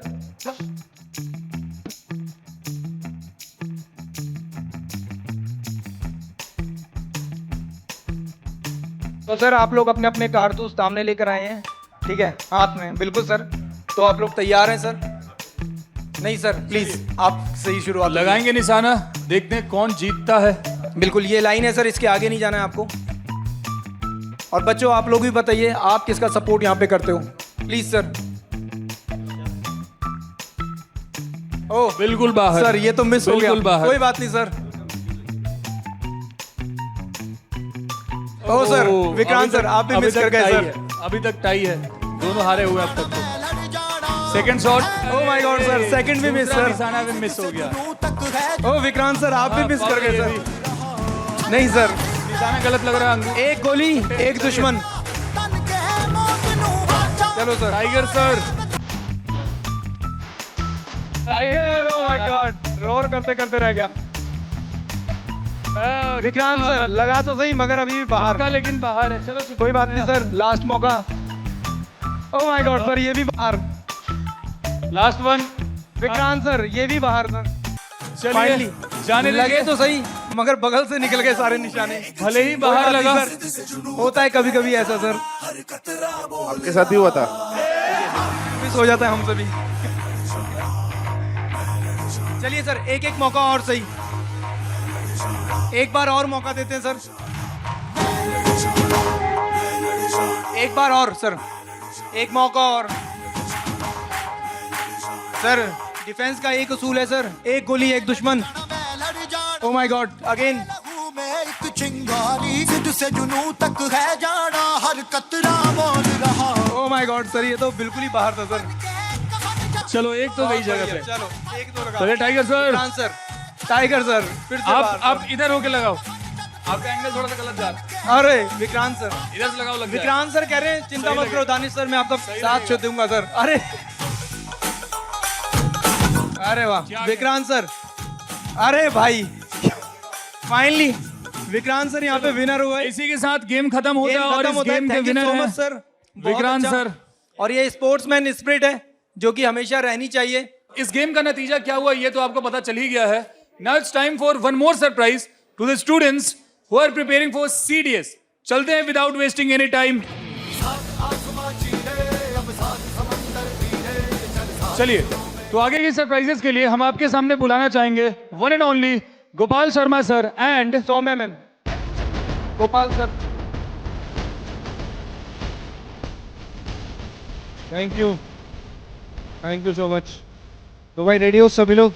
तो सर आप लोग अपने अपने कारतूस सामने लेकर आए हैं, ठीक है, हाथ में, बिल्कुल सर। तो आप लोग तैयार हैं सर? नहीं सर, प्लीज आप सही शुरुआत लगाएंगे निशाना, देखते हैं कौन जीतता है। बिल्कुल, ये लाइन है सर, इसके आगे नहीं जाना है आपको। और बच्चों आप लोग भी बताइए आप किसका सपोर्ट यहाँ पे करते हो, प्लीज सर। ओह बिल्कुल बाहर सर, ये तो मिस हो गया, बाहर। कोई बात नहीं sir. Oh sir, Vikrant sir आप भी मिस कर गए सर। अभी तक टाई है, दोनों हारे हुए अब तक तो। Second shot, oh my God sir, second भी मिस सर। निशाना भी मिस हो गया। ओह विक्रांत सर आप भी मिस कर गए सर। नहीं सर, निशाना गलत लग रहा है। एक गोली एक दुश्मन। चलो sir, tiger sir. Oh my God, roar करते करते रह गया। विक्रांत सर लगा तो सही मगर अभी भी बाहर, लेकिन बाहर है। चलो कोई बात नहीं सर, लास्ट मौका। ओह माय गॉड सर, ये भी बाहर। लास्ट वन, विक्रांत सर ये भी बाहर सर। चलिए जाने लगे तो सही मगर बगल से निकल गए सारे निशाने, भले ही बाहर लगा। होता है कभी कभी ऐसा सर, आपके साथ भी हुआ था। मिस हो जाता है हमसे भी। चलिए सर एक एक मौका और सही, एक बार और मौका देते हैं सर, एक बार और सर, एक मौका और सर। डिफेंस का एक उसूल है सर, एक गोली एक दुश्मन। Oh my God, again. Oh my God sir, ये तो बिल्कुल ही बाहर था सर। चलो एक तो गई जगह पे। चलो एक तो लगा। चलिए tiger sir. Sir, tiger sir फिर से आप इधर होके लगाओ, आपका एंगल थोड़ा सा गलत जा रहा है। अरे विक्रांत सर इधर से लगाओ, लग जाए। विक्रांत सर कह रहे हैं चिंता मत करो दानिश सर, मैं आपका साथ छोड़ दूंगा सर। अरे अरे वाह विक्रांत सर, अरे भाई फाइनली विक्रांत सर यहाँ पे विनर हुए। इसी के साथ गेम खत्म होता है और इस गेम के विनर हैं सर विक्रांत सर। और ये स्पोर्ट्समैन स्पिरिट है जो कि हमेशा रहनी चाहिए। इस गेम का नतीजा क्या हुआ ये तो आपको पता चल ही गया है। Now it's time for one more surprise to the students who are preparing for CDS. चलते हैं विदाउट वेस्टिंग एनी टाइम। चलिए तो आगे की सरप्राइजेस के लिए हम आपके सामने बुलाना चाहेंगे one and only Gopal Sharma sir and Saumya ma'am. Gopal sir thank you so much. तो भाई रेडी हो सभी लोग?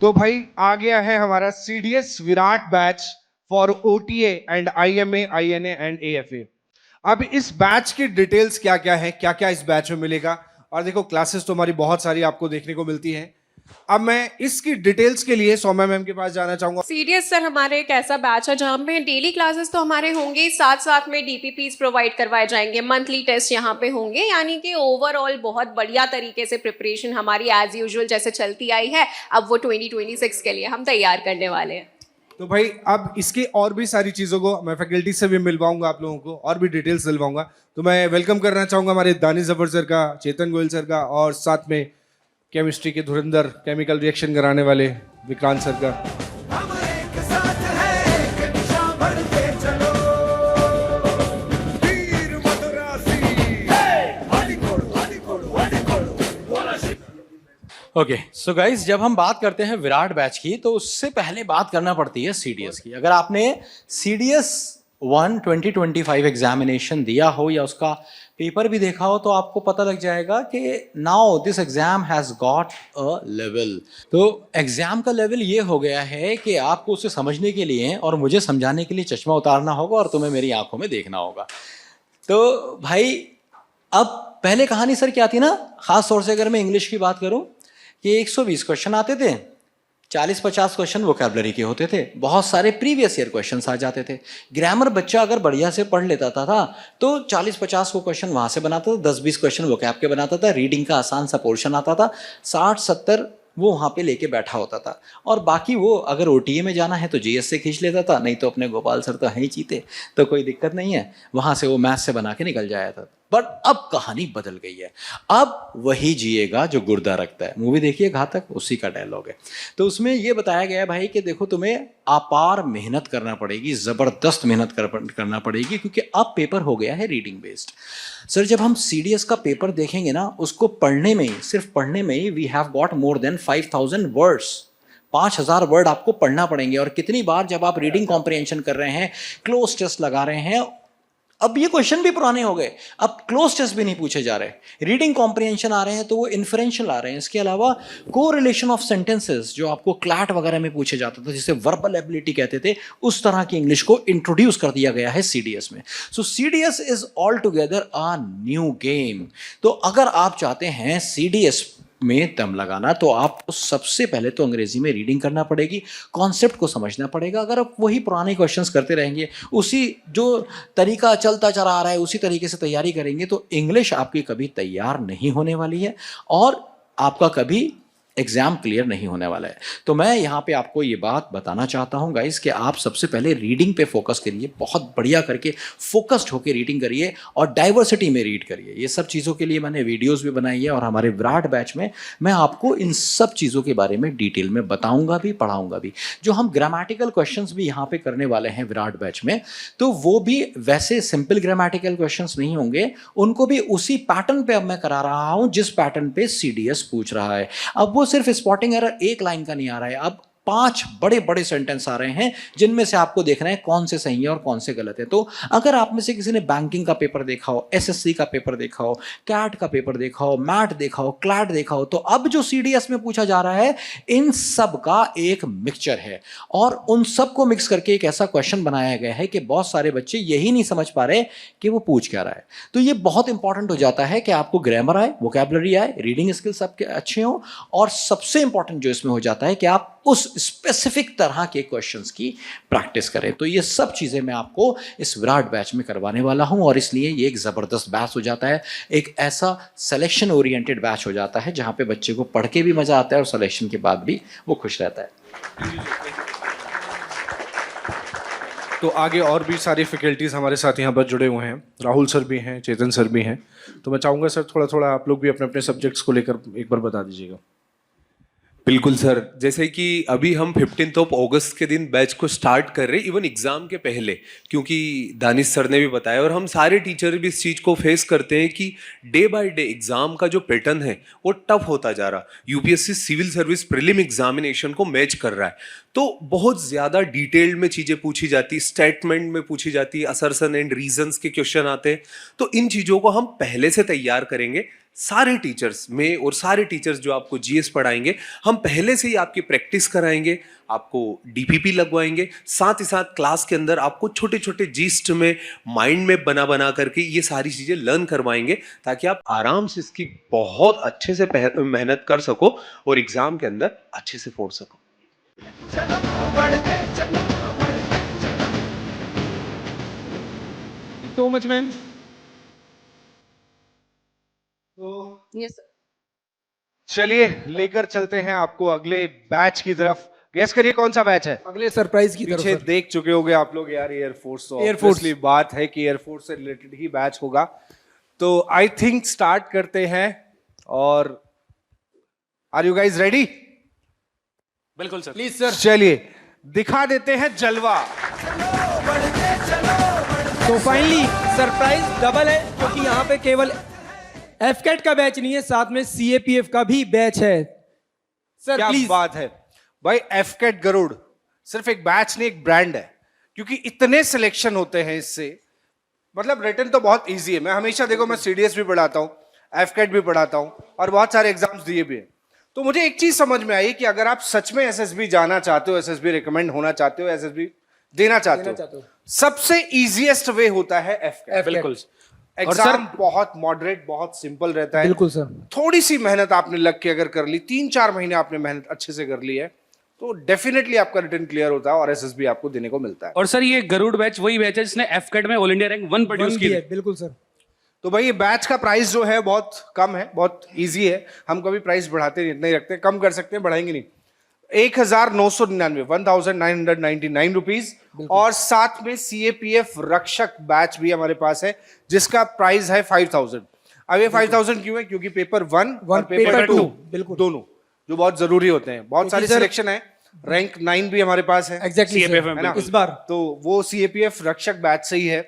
तो भाई आ गया है हमारा CDS Virat batch for OTA and IMA, INA and AFA. अब इस बैच की डिटेल्स क्या क्या है, क्या क्या इस बैच में मिलेगा, और देखो क्लासेस तो हमारी बहुत सारी आपको देखने को मिलती हैं। अब मैं इसकी डिटेल्स के लिए सौम्या मैम के पास जाना चाहूंगा। सीरियस सर हमारे एक ऐसा बैच है जहाँ पे डेली क्लासेस तो हमारे होंगे, साथ साथ में डीपीपीज प्रोवाइड करवाए जाएंगे, मंथली टेस्ट यहाँ पे होंगे, यानी कि ओवरऑल बहुत बढ़िया तरीके से प्रिपरेशन हमारी एज यूजुअल जैसे चलती आई है अब वो 2026 के लिए हम तैयार करने वाले हैं। तो भाई अब इसकी और भी सारी चीज़ों को मैं फैकल्टी से भी मिलवाऊंगा, आप लोगों को और भी डिटेल्स दिलवाऊंगा। तो मैं वेलकम करना चाहूँगा हमारे दानिश जफर सर का, चेतन गोयल सर का, और साथ में केमिस्ट्री के धुरंधर केमिकल रिएक्शन कराने वाले विक्रांत सर का। ओके सो गाइस, जब हम बात करते हैं विराट बैच की तो उससे पहले बात करना पड़ती है सीडीएस की। अगर आपने सीडीएस 1 2025 एग्जामिनेशन दिया हो या उसका पेपर भी देखा हो तो आपको पता लग जाएगा कि now this exam has got a level. तो एग्जाम का लेवल ये हो गया है कि आपको उसे समझने के लिए और मुझे समझाने के लिए चश्मा उतारना होगा और तुम्हें मेरी आंखों में देखना होगा। तो भाई अब पहले कहानी सर क्या थी ना, खास तौर से अगर मैं इंग्लिश की बात करूं कि 120 क्वेश्चन आते थे, 40-50 क्वेश्चन वोकैबुलरी के होते थे, बहुत सारे प्रीवियस ईयर क्वेश्चंस आ जाते थे। ग्रामर बच्चा अगर बढ़िया से पढ़ लेता था तो 40-50 को क्वेश्चन वहाँ से बनाता था, 10-20 क्वेश्चन वोकैब के बनाता था, रीडिंग का आसान सा पोर्शन आता था, 60-70 वो वहाँ पे लेके बैठा होता था, और बाकी वो अगर ओटीए में जाना है तो जीएस से खींच लेता था, नहीं तो अपने गोपाल सर तो हैं ही चीते, तो कोई दिक्कत नहीं है, वहाँ से वो मैथ्स से बना के निकल जाया था। बट अब कहानी बदल गई है, अब वही जिएगा जो गुर्दा रखता है। मूवी देखिए घातक, उसी का डायलॉग है। तो उसमें ये बताया गया है भाई कि देखो तुम्हें अपार मेहनत करना पड़ेगी, ज़बरदस्त मेहनत करना पड़ेगी, क्योंकि अब पेपर हो गया है रीडिंग बेस्ड। सर जब हम सीडीएस का पेपर देखेंगे ना, उसको पढ़ने में ही, सिर्फ पढ़ने में ही we have got more than 5000 words. 5000 word आपको पढ़ना पड़ेंगे। और कितनी बार जब आप रीडिंग कॉम्प्रिहेंशन कर रहे हैं, क्लोज टेस्ट लगा रहे हैं, अब ये क्वेश्चन भी पुराने हो गए, अब क्लोज टेस्ट भी नहीं पूछे जा रहे, रीडिंग कॉम्प्रिहेंशन आ रहे हैं तो वो इन्फरेंशियल आ रहे हैं। इसके अलावा कोरिलेशन ऑफ सेंटेंसेस जो आपको क्लैट वगैरह में पूछे जाता था, जिसे वर्बल एबिलिटी कहते थे, उस तरह की इंग्लिश को इंट्रोड्यूस कर दिया गया है सीडीएस में। So CDS is altogether a new game. तो अगर आप चाहते हैं सीडीएस में दम लगाना तो आपको सबसे पहले तो अंग्रेजी में रीडिंग करना पड़ेगी, कॉन्सेप्ट को समझना पड़ेगा। अगर आप वही पुराने क्वेश्चंस करते रहेंगे, उसी जो तरीका चलता चला आ रहा है उसी तरीके से तैयारी करेंगे, तो इंग्लिश आपकी कभी तैयार नहीं होने वाली है और आपका कभी एग्जाम क्लियर नहीं होने वाला है। तो मैं यहाँ पे आपको ये बात बताना चाहता हूँ गाइस कि आप सबसे पहले रीडिंग पे फोकस करिए, बहुत बढ़िया करके फोकस्ड होकर रीडिंग करिए और डाइवर्सिटी में रीड करिए। ये सब चीज़ों के लिए मैंने वीडियोस भी बनाई है और हमारे विराट बैच में मैं आपको इन सब चीज़ों के बारे में डिटेल में बताऊँगा भी, पढ़ाऊँगा भी। जो हम ग्रामेटिकल क्वेश्चन भी यहाँ पर करने वाले हैं विराट बैच में, तो वो भी वैसे सिंपल ग्रामेटिकल क्वेश्चन नहीं होंगे, उनको भी उसी पैटर्न पर अब मैं करा रहा हूँ जिस पैटर्न पर सीडीएस पूछ रहा है। अब वो सिर्फ स्पॉटिंग एरर एक लाइन का नहीं आ रहा है, अब 5 बड़े बड़े सेंटेंस आ रहे हैं जिनमें से आपको देखना है कौन से सही है और कौन से गलत है। तो अगर आप में से किसी ने बैंकिंग का पेपर देखा हो, एसएससी का पेपर देखा हो, कैट का पेपर देखा हो, मैट देखा हो, क्लैट देखा हो, तो अब जो सीडीएस में पूछा जा रहा है इन सब का एक मिक्सचर है और उन सब को मिक्स करके एक ऐसा क्वेश्चन बनाया गया है कि बहुत सारे बच्चे यही नहीं समझ पा रहे कि वो पूछ क्या रहा है। तो ये बहुत इंपॉर्टेंट हो जाता है कि आपको ग्रामर आए, वोकैबुलरी आए, रीडिंग स्किल्स आपके अच्छे हों, और सबसे इंपॉर्टेंट जो इसमें हो जाता है कि आप उस स्पेसिफिक तरह के क्वेश्चंस की प्रैक्टिस करें। तो ये सब चीज़ें मैं आपको इस विराट बैच में करवाने वाला हूं और इसलिए ये एक ज़बरदस्त बैच हो जाता है, एक ऐसा सिलेक्शन ओरिएंटेड बैच हो जाता है जहां पे बच्चे को पढ़ के भी मज़ा आता है और सिलेक्शन के बाद भी वो खुश रहता है। तो आगे और भी सारी फैकल्टीज़ हमारे साथ यहाँ पर जुड़े हुए हैं, राहुल सर भी हैं, चेतन सर भी हैं। तो मैं चाहूँगा सर थोड़ा थोड़ा आप लोग भी अपने अपने सब्जेक्ट्स को लेकर एक बार बता दीजिएगा। बिल्कुल सर, जैसे कि अभी हम 15 अगस्त के दिन बैच को स्टार्ट कर रहे हैं, इवन एग्ज़ाम के पहले, क्योंकि दानिश सर ने भी बताया और हम सारे टीचर भी इस चीज़ को फेस करते हैं कि डे बाय डे एग्ज़ाम का जो पैटर्न है वो टफ होता जा रहा। UPSC civil service prelim examination को मैच कर रहा है, तो बहुत ज़्यादा डिटेल्ड में चीज़ें पूछी जाती, स्टेटमेंट में पूछी जाती, असर्शन एंड रीजंस के क्वेश्चन आते हैं। तो इन चीज़ों को हम पहले से तैयार करेंगे सारे टीचर्स में और सारे टीचर्स जो आपको जीएस पढ़ाएंगे, हम पहले से ही आपकी प्रैक्टिस कराएंगे, आपको डीपीपी लगवाएंगे, साथ ही साथ क्लास के अंदर आपको छोटे छोटे जीस्ट में माइंड में बना बना करके ये सारी चीजें लर्न करवाएंगे, ताकि आप आराम से इसकी बहुत अच्छे से मेहनत कर सको और एग्जाम के अंदर अच्छे से फोड़ सको। So much, man. तो चलिए लेकर चलते हैं आपको अगले बैच की तरफ। गेस करिए कौन सा बैच है? अगले सरप्राइज की तरफ पीछे सर। देख चुके होंगे आप लोग यार एयरफोर्स, तो एयरफोर्स। obviously बात है कि एयरफोर्स से रिलेटेड ही बैच होगा। तो आई थिंक स्टार्ट करते हैं। और आर यू गाइज रेडी? बिल्कुल सर। Please sir. चलिए दिखा देते हैं जलवा। तो फाइनली सरप्राइज डबल है, क्योंकि यहाँ पे केवल एफकेट का बैच नहीं है, साथ में सीएपीएफ का भी बैच है। सर क्या प्लीज। बात है भाई, एफकेट गरुड़ सिर्फ एक बैच नहीं, एक ब्रांड है, क्योंकि इतने सिलेक्शन होते हैं इससे। मतलब रिटन तो बहुत इजी है। मैं हमेशा देखो, मैं सीडीएस भी पढ़ाता हूँ, एफकेट भी पढ़ाता हूँ और बहुत सारे एग्जाम्स दिए भी हैं। तो मुझे एक चीज समझ में आई कि अगर आप सच में एसएसबी जाना चाहते हो, एसएसबी रिकमेंड होना चाहते हो, एसएसबी देना चाहते हो, सबसे इजीएस्ट वे होता है एफकेट। बिल्कुल। एग्जाम बहुत मॉडरेट, बहुत सिंपल रहता है। बिल्कुल सर। थोड़ी सी मेहनत आपने लग के अगर कर ली, 3-4 महीने आपने मेहनत अच्छे से कर ली है, तो डेफिनेटली आपका रिटर्न क्लियर होता है और एसएसबी आपको देने को मिलता है। और सर ये गरुड़ बैच वही बैच है जिसने एफकेट में ऑल इंडिया रैंक 1 प्रोड्यूस की है। बिल्कुल सर। तो भाई ये बैच का प्राइस जो है बहुत कम है, बहुत इजी है। हम कभी प्राइस बढ़ाते नहीं, इतना ही रखते हैं। कम कर सकते हैं, बढ़ाएंगे नहीं। 1999 1999 रुपीज। और साथ में सीएपीएफ रक्षक बैच भी हमारे पास है, जिसका प्राइस है 5000। अब ये 5000 क्यों है? क्योंकि पेपर 1 और पेपर 2 बिल्कुल दोनों जो बहुत जरूरी होते हैं। बहुत सारी सर- सिलेक्शन है। रैंक 9 भी हमारे पास है एग्जैक्टली है ना? इस बार तो वो सीएपीएफ रक्षक बैच से ही है।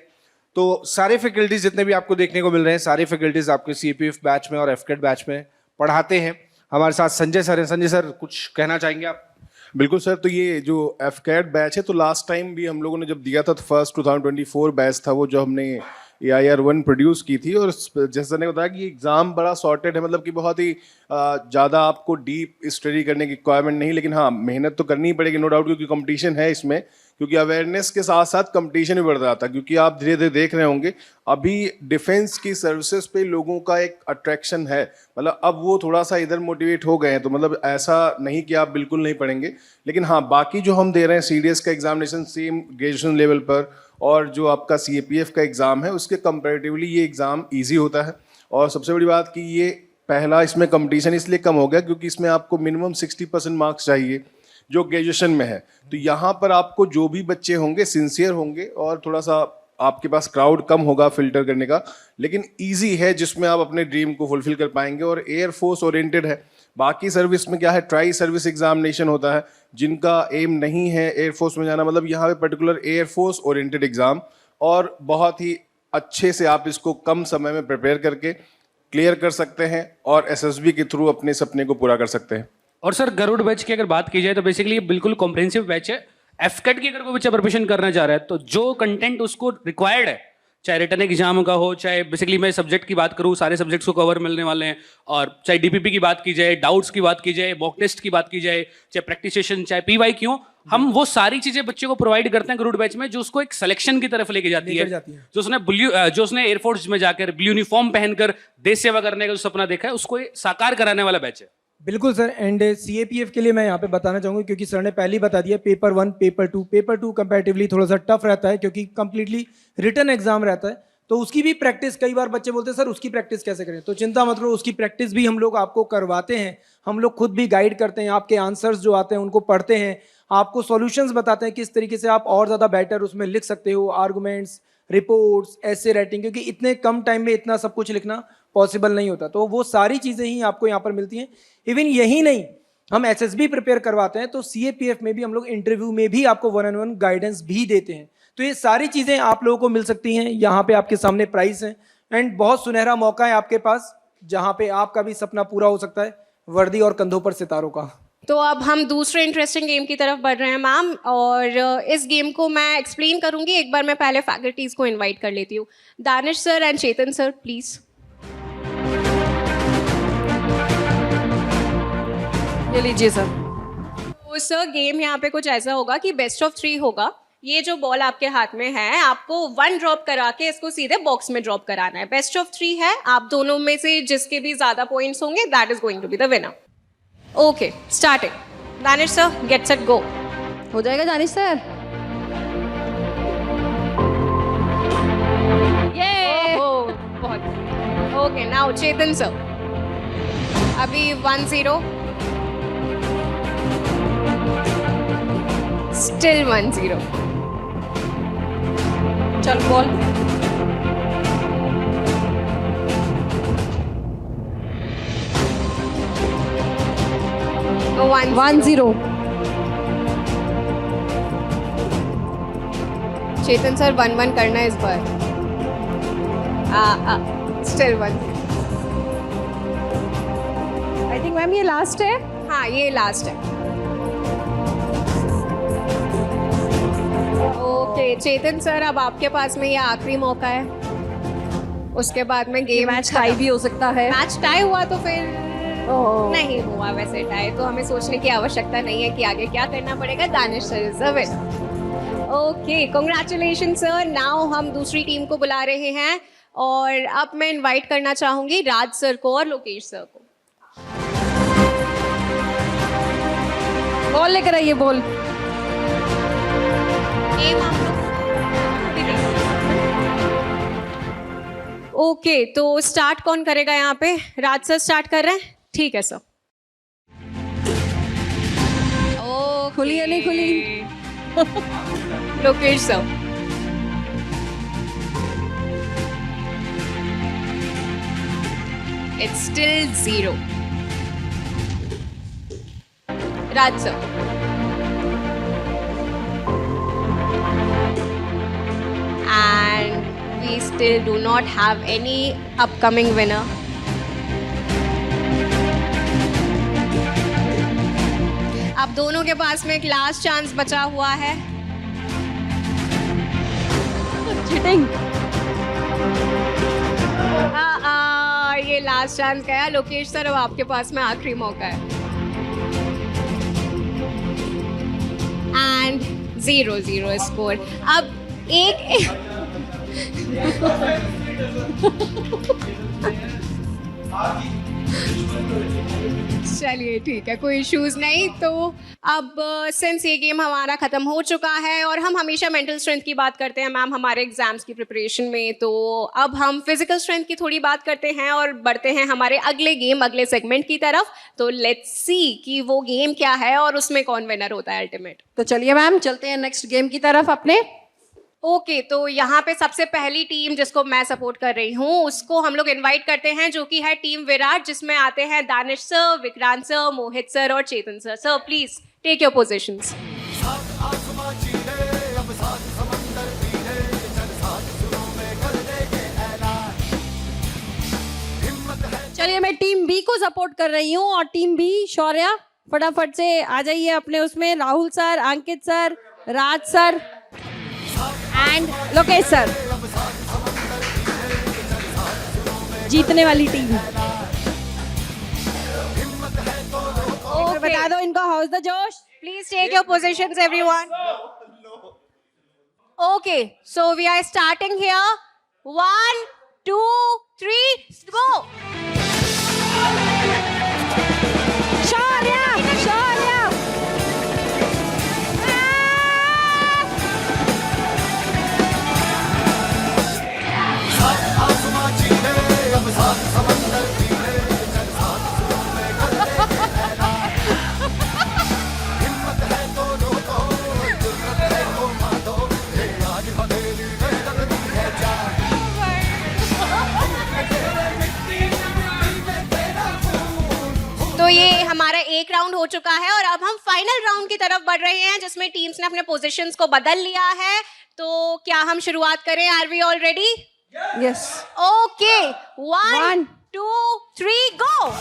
तो सारे फैकल्टीज जितने भी आपको देखने को मिल रहे हैं, सारे फैकल्टीज आपके सीएपीएफ बैच में और एफकेट बैच में पढ़ाते हैं। हमारे साथ संजय सर हैं। संजय सर, कुछ कहना चाहेंगे आप? बिल्कुल सर। तो ये जो एफकेट बैच है, तो लास्ट टाइम भी हम लोगों ने जब दिया था, तो फर्स्ट 2024 बैच था वो, जो हमने AIR-1 प्रोड्यूस की थी। और जैसा ने बताया कि एग्ज़ाम बड़ा सॉर्टेड है, मतलब कि बहुत ही ज़्यादा आपको डीप स्टडी करने की रिक्वायरमेंट नहीं, लेकिन हाँ मेहनत तो करनी ही पड़ेगी, नो डाउट, क्योंकि कंपटीशन है इसमें। क्योंकि अवेयरनेस के साथ साथ कंपटीशन भी बढ़ रहा था, क्योंकि आप धीरे धीरे देख रहे होंगे अभी डिफेंस की सर्विसेज पे लोगों का एक अट्रैक्शन है। मतलब अब वो थोड़ा सा इधर मोटिवेट हो गए हैं। तो मतलब ऐसा नहीं कि आप बिल्कुल नहीं पढ़ेंगे, लेकिन हाँ बाकी जो हम दे रहे हैं सीडीएस का एग्जामिनेशन सेम ग्रेजुएशन लेवल पर, और जो आपका सीएपीएफ का एग्ज़ाम है उसके कंपैरेटिवली ये एग्ज़ाम ईजी होता है। और सबसे बड़ी बात कि ये पहला इसमें कंपटीशन इसलिए कम हो गया क्योंकि इसमें आपको मिनिमम 60% मार्क्स चाहिए जो ग्रेजुएशन में है। तो यहाँ पर आपको जो भी बच्चे होंगे सिंसियर होंगे और थोड़ा सा आपके पास क्राउड कम होगा फिल्टर करने का, लेकिन इजी है जिसमें आप अपने ड्रीम को फुलफिल कर पाएंगे। और एयरफोर्स ओरिएंटेड है। बाकी सर्विस में क्या है, ट्राई सर्विस एग्जामिनेशन होता है। जिनका एम नहीं है एयरफोर्स में जाना, मतलब यहाँ पे पर्टिकुलर एयरफोर्स ओरिएंटेड एग्जाम, और बहुत ही अच्छे से आप इसको कम समय में प्रिपेयर करके क्लियर कर सकते हैं और एसएसबी के थ्रू अपने सपने को पूरा कर सकते हैं। और सर गरुड़ बैच की अगर बात की जाए तो बेसिकली ये बिल्कुल कॉम्प्रिहेंसिव बैच है। एफकेट की अगर कोई बच्चा प्रिपरेशन करना चाह रहा है तो जो कंटेंट उसको रिक्वायर्ड है, चाहे रिटन एग्जाम का हो, चाहे बेसिकली मैं सब्जेक्ट की बात करूँ, सारे सब्जेक्ट्स को कवर मिलने वाले हैं। और चाहे डीपीपी की बात की जाए, डाउट्स की बात की जाए, मॉक टेस्ट की बात की जाए, चाहे प्रैक्टिस सेशन, चाहे पीवाईक्यू, हम वो सारी चीजें बच्चे को प्रोवाइड करते हैं गरुड़ बैच में, जो उसको एक सिलेक्शन की तरफ लेके जाती है। जो उसने एयरफोर्स में जाकर ब्लू यूनिफॉर्म पहनकर देश सेवा करने का जो सपना देखा है, उसको ये साकार कराने वाला बैच है। बिल्कुल सर। एंड सीएपीएफ के लिए मैं यहाँ पे बताना चाहूँगा, क्योंकि सर ने पहले ही बता दिया, पेपर 1 पेपर 2 कंपैरेटिवली थोड़ा सा टफ रहता है, क्योंकि कंप्लीटली रिटन एग्जाम रहता है। तो उसकी भी प्रैक्टिस, कई बार बच्चे बोलते हैं सर उसकी प्रैक्टिस कैसे करें, तो चिंता मत करो, उसकी प्रैक्टिस भी हम लोग आपको करवाते हैं। हम लोग खुद भी गाइड करते हैं, आपके आंसर्स जो आते हैं उनको पढ़ते हैं, आपको सॉल्यूशंस बताते हैं किस तरीके से आप और ज़्यादा बेटर उसमें लिख सकते हो, आर्गूमेंट्स, रिपोर्ट्स, ऐसे राइटिंग, क्योंकि इतने कम टाइम में इतना सब कुछ लिखना पॉसिबल नहीं होता। तो वो सारी चीज़ें ही आपको यहाँ पर मिलती हैं। इवन यही नहीं, हम एसएसबी प्रिपेयर करवाते हैं, तो सीएपीएफ में भी हम लोग इंटरव्यू में भी आपको 1-on-1 गाइडेंस भी देते हैं। तो ये सारी चीज़ें आप लोगों को मिल सकती हैं। यहाँ पे आपके सामने प्राइस है एंड बहुत सुनहरा मौका है आपके पास, जहाँ पे आपका भी सपना पूरा हो सकता है, वर्दी और कंधों पर सितारों का। तो अब हम दूसरे इंटरेस्टिंग गेम की तरफ बढ़ रहे हैं मैम, और इस गेम को मैं एक्सप्लेन करूंगी। एक बार मैं पहले फैकल्टीज़ को इनवाइट कर लेती हूँ। Danish sir and Chetan sir, please. ये लीजिए सर। तो सर गेम यहाँ पे कुछ ऐसा होगा कि बेस्ट ऑफ 3 होगा। ये जो बॉल आपके हाथ में है, आपको 1 ड्रॉप करा के इसको सीधे बॉक्स में ड्रॉप कराना है। बेस्ट ऑफ 3 है, आप दोनों में से जिसके भी ज्यादा पॉइंट्स होंगे that is going to be the winner. Okay, starting. Danish sir, get set go. हो जाएगा दानिश सर? ये बहुत। Okay, now Chetan sir. अभी 1-0, स्टिल 1-0। चल बॉल। तो 1-0। चेतन सर 1-1 करना है इस बार। स्टिल 1-0। आई थिंक मैम ये लास्ट है। हाँ, ये लास्ट है। ओके चेतन सर, अब आपके पास में ये आखिरी मौका है। उसके बाद में गेम मैच टाई भी हो सकता है। मैच टाई हुआ तो फिर नहीं हुआ वैसे टाई, तो हमें सोचने की आवश्यकता नहीं है कि आगे क्या करना पड़ेगा। Danish sir is the winner. Okay, congratulation sir. Now हम दूसरी टीम को बुला रहे हैं और अब मैं इनवाइट करना चाहूंगी राज सर को और लोकेश सर को। बॉल लेकर आइए, बॉल। ओके, तो स्टार्ट कौन करेगा यहाँ पे? राज सर स्टार्ट कर रहे हैं? ठीक है सर। ओ खुली या नहीं खुली? Lokesh sir. It's still 0। Raj sir. And we still do not have any upcoming winner. अब दोनों के पास में एक लास्ट चांस बचा हुआ है। चीटिंग। ये लास्ट चांस गया। लोकेश सर, अब आपके पास में आखिरी मौका है। And 0-0 score. अब एक चलिए ठीक है, कोई इश्यूज नहीं। तो अब सिंस ये गेम हमारा ख़त्म हो चुका है और हम हमेशा मेंटल स्ट्रेंथ की बात करते हैं मैम हमारे एग्जाम्स की प्रिपरेशन में, तो अब हम फिजिकल स्ट्रेंथ की थोड़ी बात करते हैं और बढ़ते हैं हमारे अगले गेम, अगले सेगमेंट की तरफ। तो लेट्स सी कि वो गेम क्या है और उसमें कौन विनर होता है अल्टीमेट। तो चलिए मैम, चलते हैं नेक्स्ट गेम की तरफ अपने। ओके, तो यहाँ पे सबसे पहली टीम जिसको मैं सपोर्ट कर रही हूँ उसको हम लोग इनवाइट करते हैं, जो कि है टीम विराट, जिसमें आते हैं Danish sir, Vikrant sir, Mohit sir और Chetan sir. Sir please take your positions. चलिए, मैं टीम बी को सपोर्ट कर रही हूँ और टीम बी शौर्या फटाफट से आ जाइए अपने उसमें। Rahul sir, Ankit sir, Raj sir and Lokesh sir, जीतने वाली टीम। ओके, बता दो इनको how's the josh. Please take your positions everyone. Okay, so we are starting here. 1 2 3 go. Shaurya, Shaurya. तो ये हमारा एक राउंड हो चुका है और अब हम फाइनल राउंड की तरफ बढ़ रहे हैं, जिसमें टीम्स ने अपने पोजीशंस को बदल लिया है। तो क्या हम शुरुआत करें? Are we all ready? Yes. Okay, 1 2 3 go.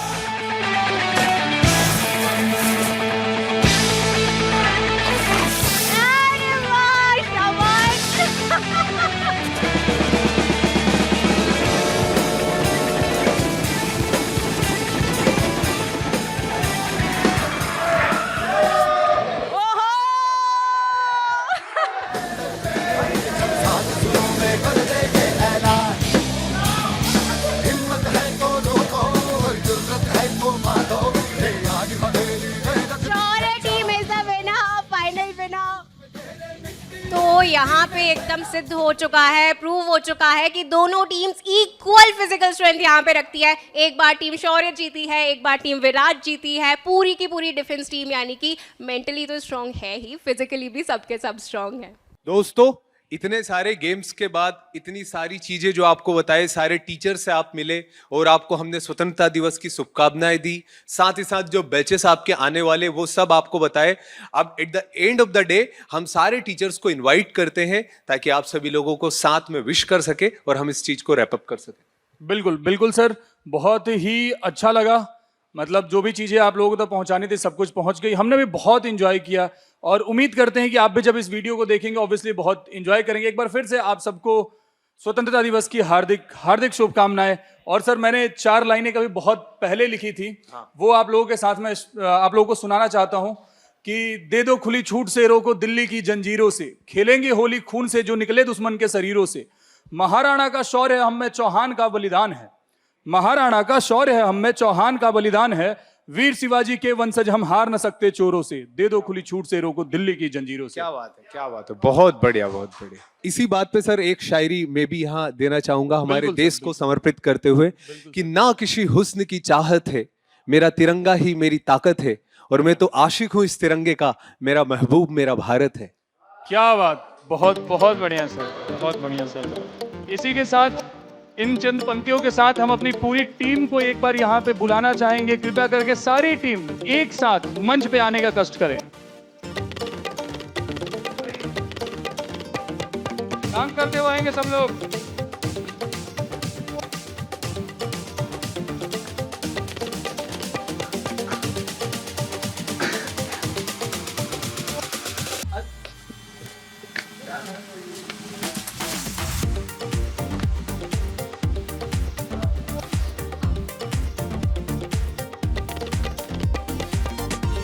यहाँ पे एकदम सिद्ध हो चुका है, प्रूव हो चुका है कि दोनों टीम्स इक्वल फिजिकल स्ट्रेंथ यहाँ पे रखती है। एक बार टीम शौर्य जीती है, एक बार टीम विराट जीती है। पूरी की पूरी डिफेंस टीम यानी कि मेंटली तो स्ट्रांग है ही, फिजिकली भी सबके सब स्ट्रांग है। दोस्तों, इतने सारे गेम्स के बाद इतनी सारी चीजें जो आपको बताए, सारे टीचर से आप मिले और आपको हमने स्वतंत्रता दिवस की शुभकामनाएं दी, साथ ही साथ जो बैचेस आपके आने वाले वो सब आपको बताए। अब at the end of the day हम सारे टीचर्स को इनवाइट करते हैं ताकि आप सभी लोगों को साथ में विश कर सके और हम इस चीज को रैप अप कर सके। बिल्कुल बिल्कुल सर, बहुत ही अच्छा लगा। मतलब जो भी चीज़ें आप लोगों तक पहुंचानी थी सब कुछ पहुंच गई। हमने भी बहुत इंजॉय किया और उम्मीद करते हैं कि आप भी जब इस वीडियो को देखेंगे ऑब्वियसली बहुत इंजॉय करेंगे। एक बार फिर से आप सबको स्वतंत्रता दिवस की हार्दिक हार्दिक शुभकामनाएं। और सर, मैंने 4 लाइनें कभी बहुत पहले लिखी थी, वो आप लोगों के साथ में आप लोगों को सुनाना चाहता हूँ कि दे दो खुली छूट शेरों को दिल्ली की जंजीरों से, खेलेंगे होली खून से जो निकले दुश्मन के शरीरों से। महाराणा का शौर्य हम में चौहान का बलिदान है, महाराणा का शौर्य है हम में चौहान का बलिदान है। वीर शिवाजी के वंशज हम हार न सकते चोरों से, दे दो खुली छूट शेरों को दिल्ली की जंजीरों से। क्या बात है, क्या बात है, बहुत बढ़िया, बहुत बढ़िया। इसी बात पे सर एक शायरी मैं भी यहाँ देना चाहूंगा हमारे देश को समर्पित करते हुए कि ना किसी हुस्न की चाहत है, मेरा तिरंगा ही मेरी ताकत है, और मैं तो आशिक हूँ इस तिरंगे का, मेरा महबूब मेरा भारत है। क्या बात, बहुत बहुत बढ़िया सर, बहुत बढ़िया सर। इसी के साथ इन चंद पंक्तियों के साथ हम अपनी पूरी टीम को एक बार यहाँ पे बुलाना चाहेंगे। कृपया करके सारी टीम एक साथ मंच पे आने का कष्ट करें। काम करते हुए आएंगे सब लोग।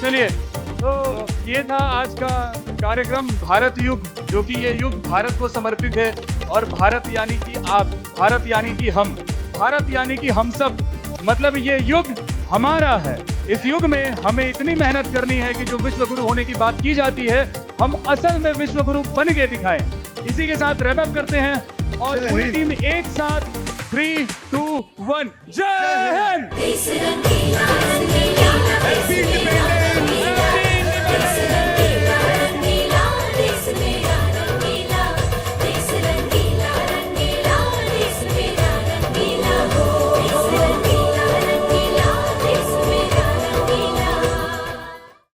चलिए, तो ये था आज का कार्यक्रम भारत युग, जो कि ये युग भारत को समर्पित है। और भारत यानी कि आप, भारत यानी कि हम, भारत यानी कि हम सब, मतलब ये युग हमारा है। इस युग में हमें इतनी मेहनत करनी है कि जो विश्व गुरु होने की बात की जाती है हम असल में विश्व गुरु बन के दिखाएं। इसी के साथ रैप अप करते हैं और पूरी टीम एक साथ 3, 2, 1 जय हिंद।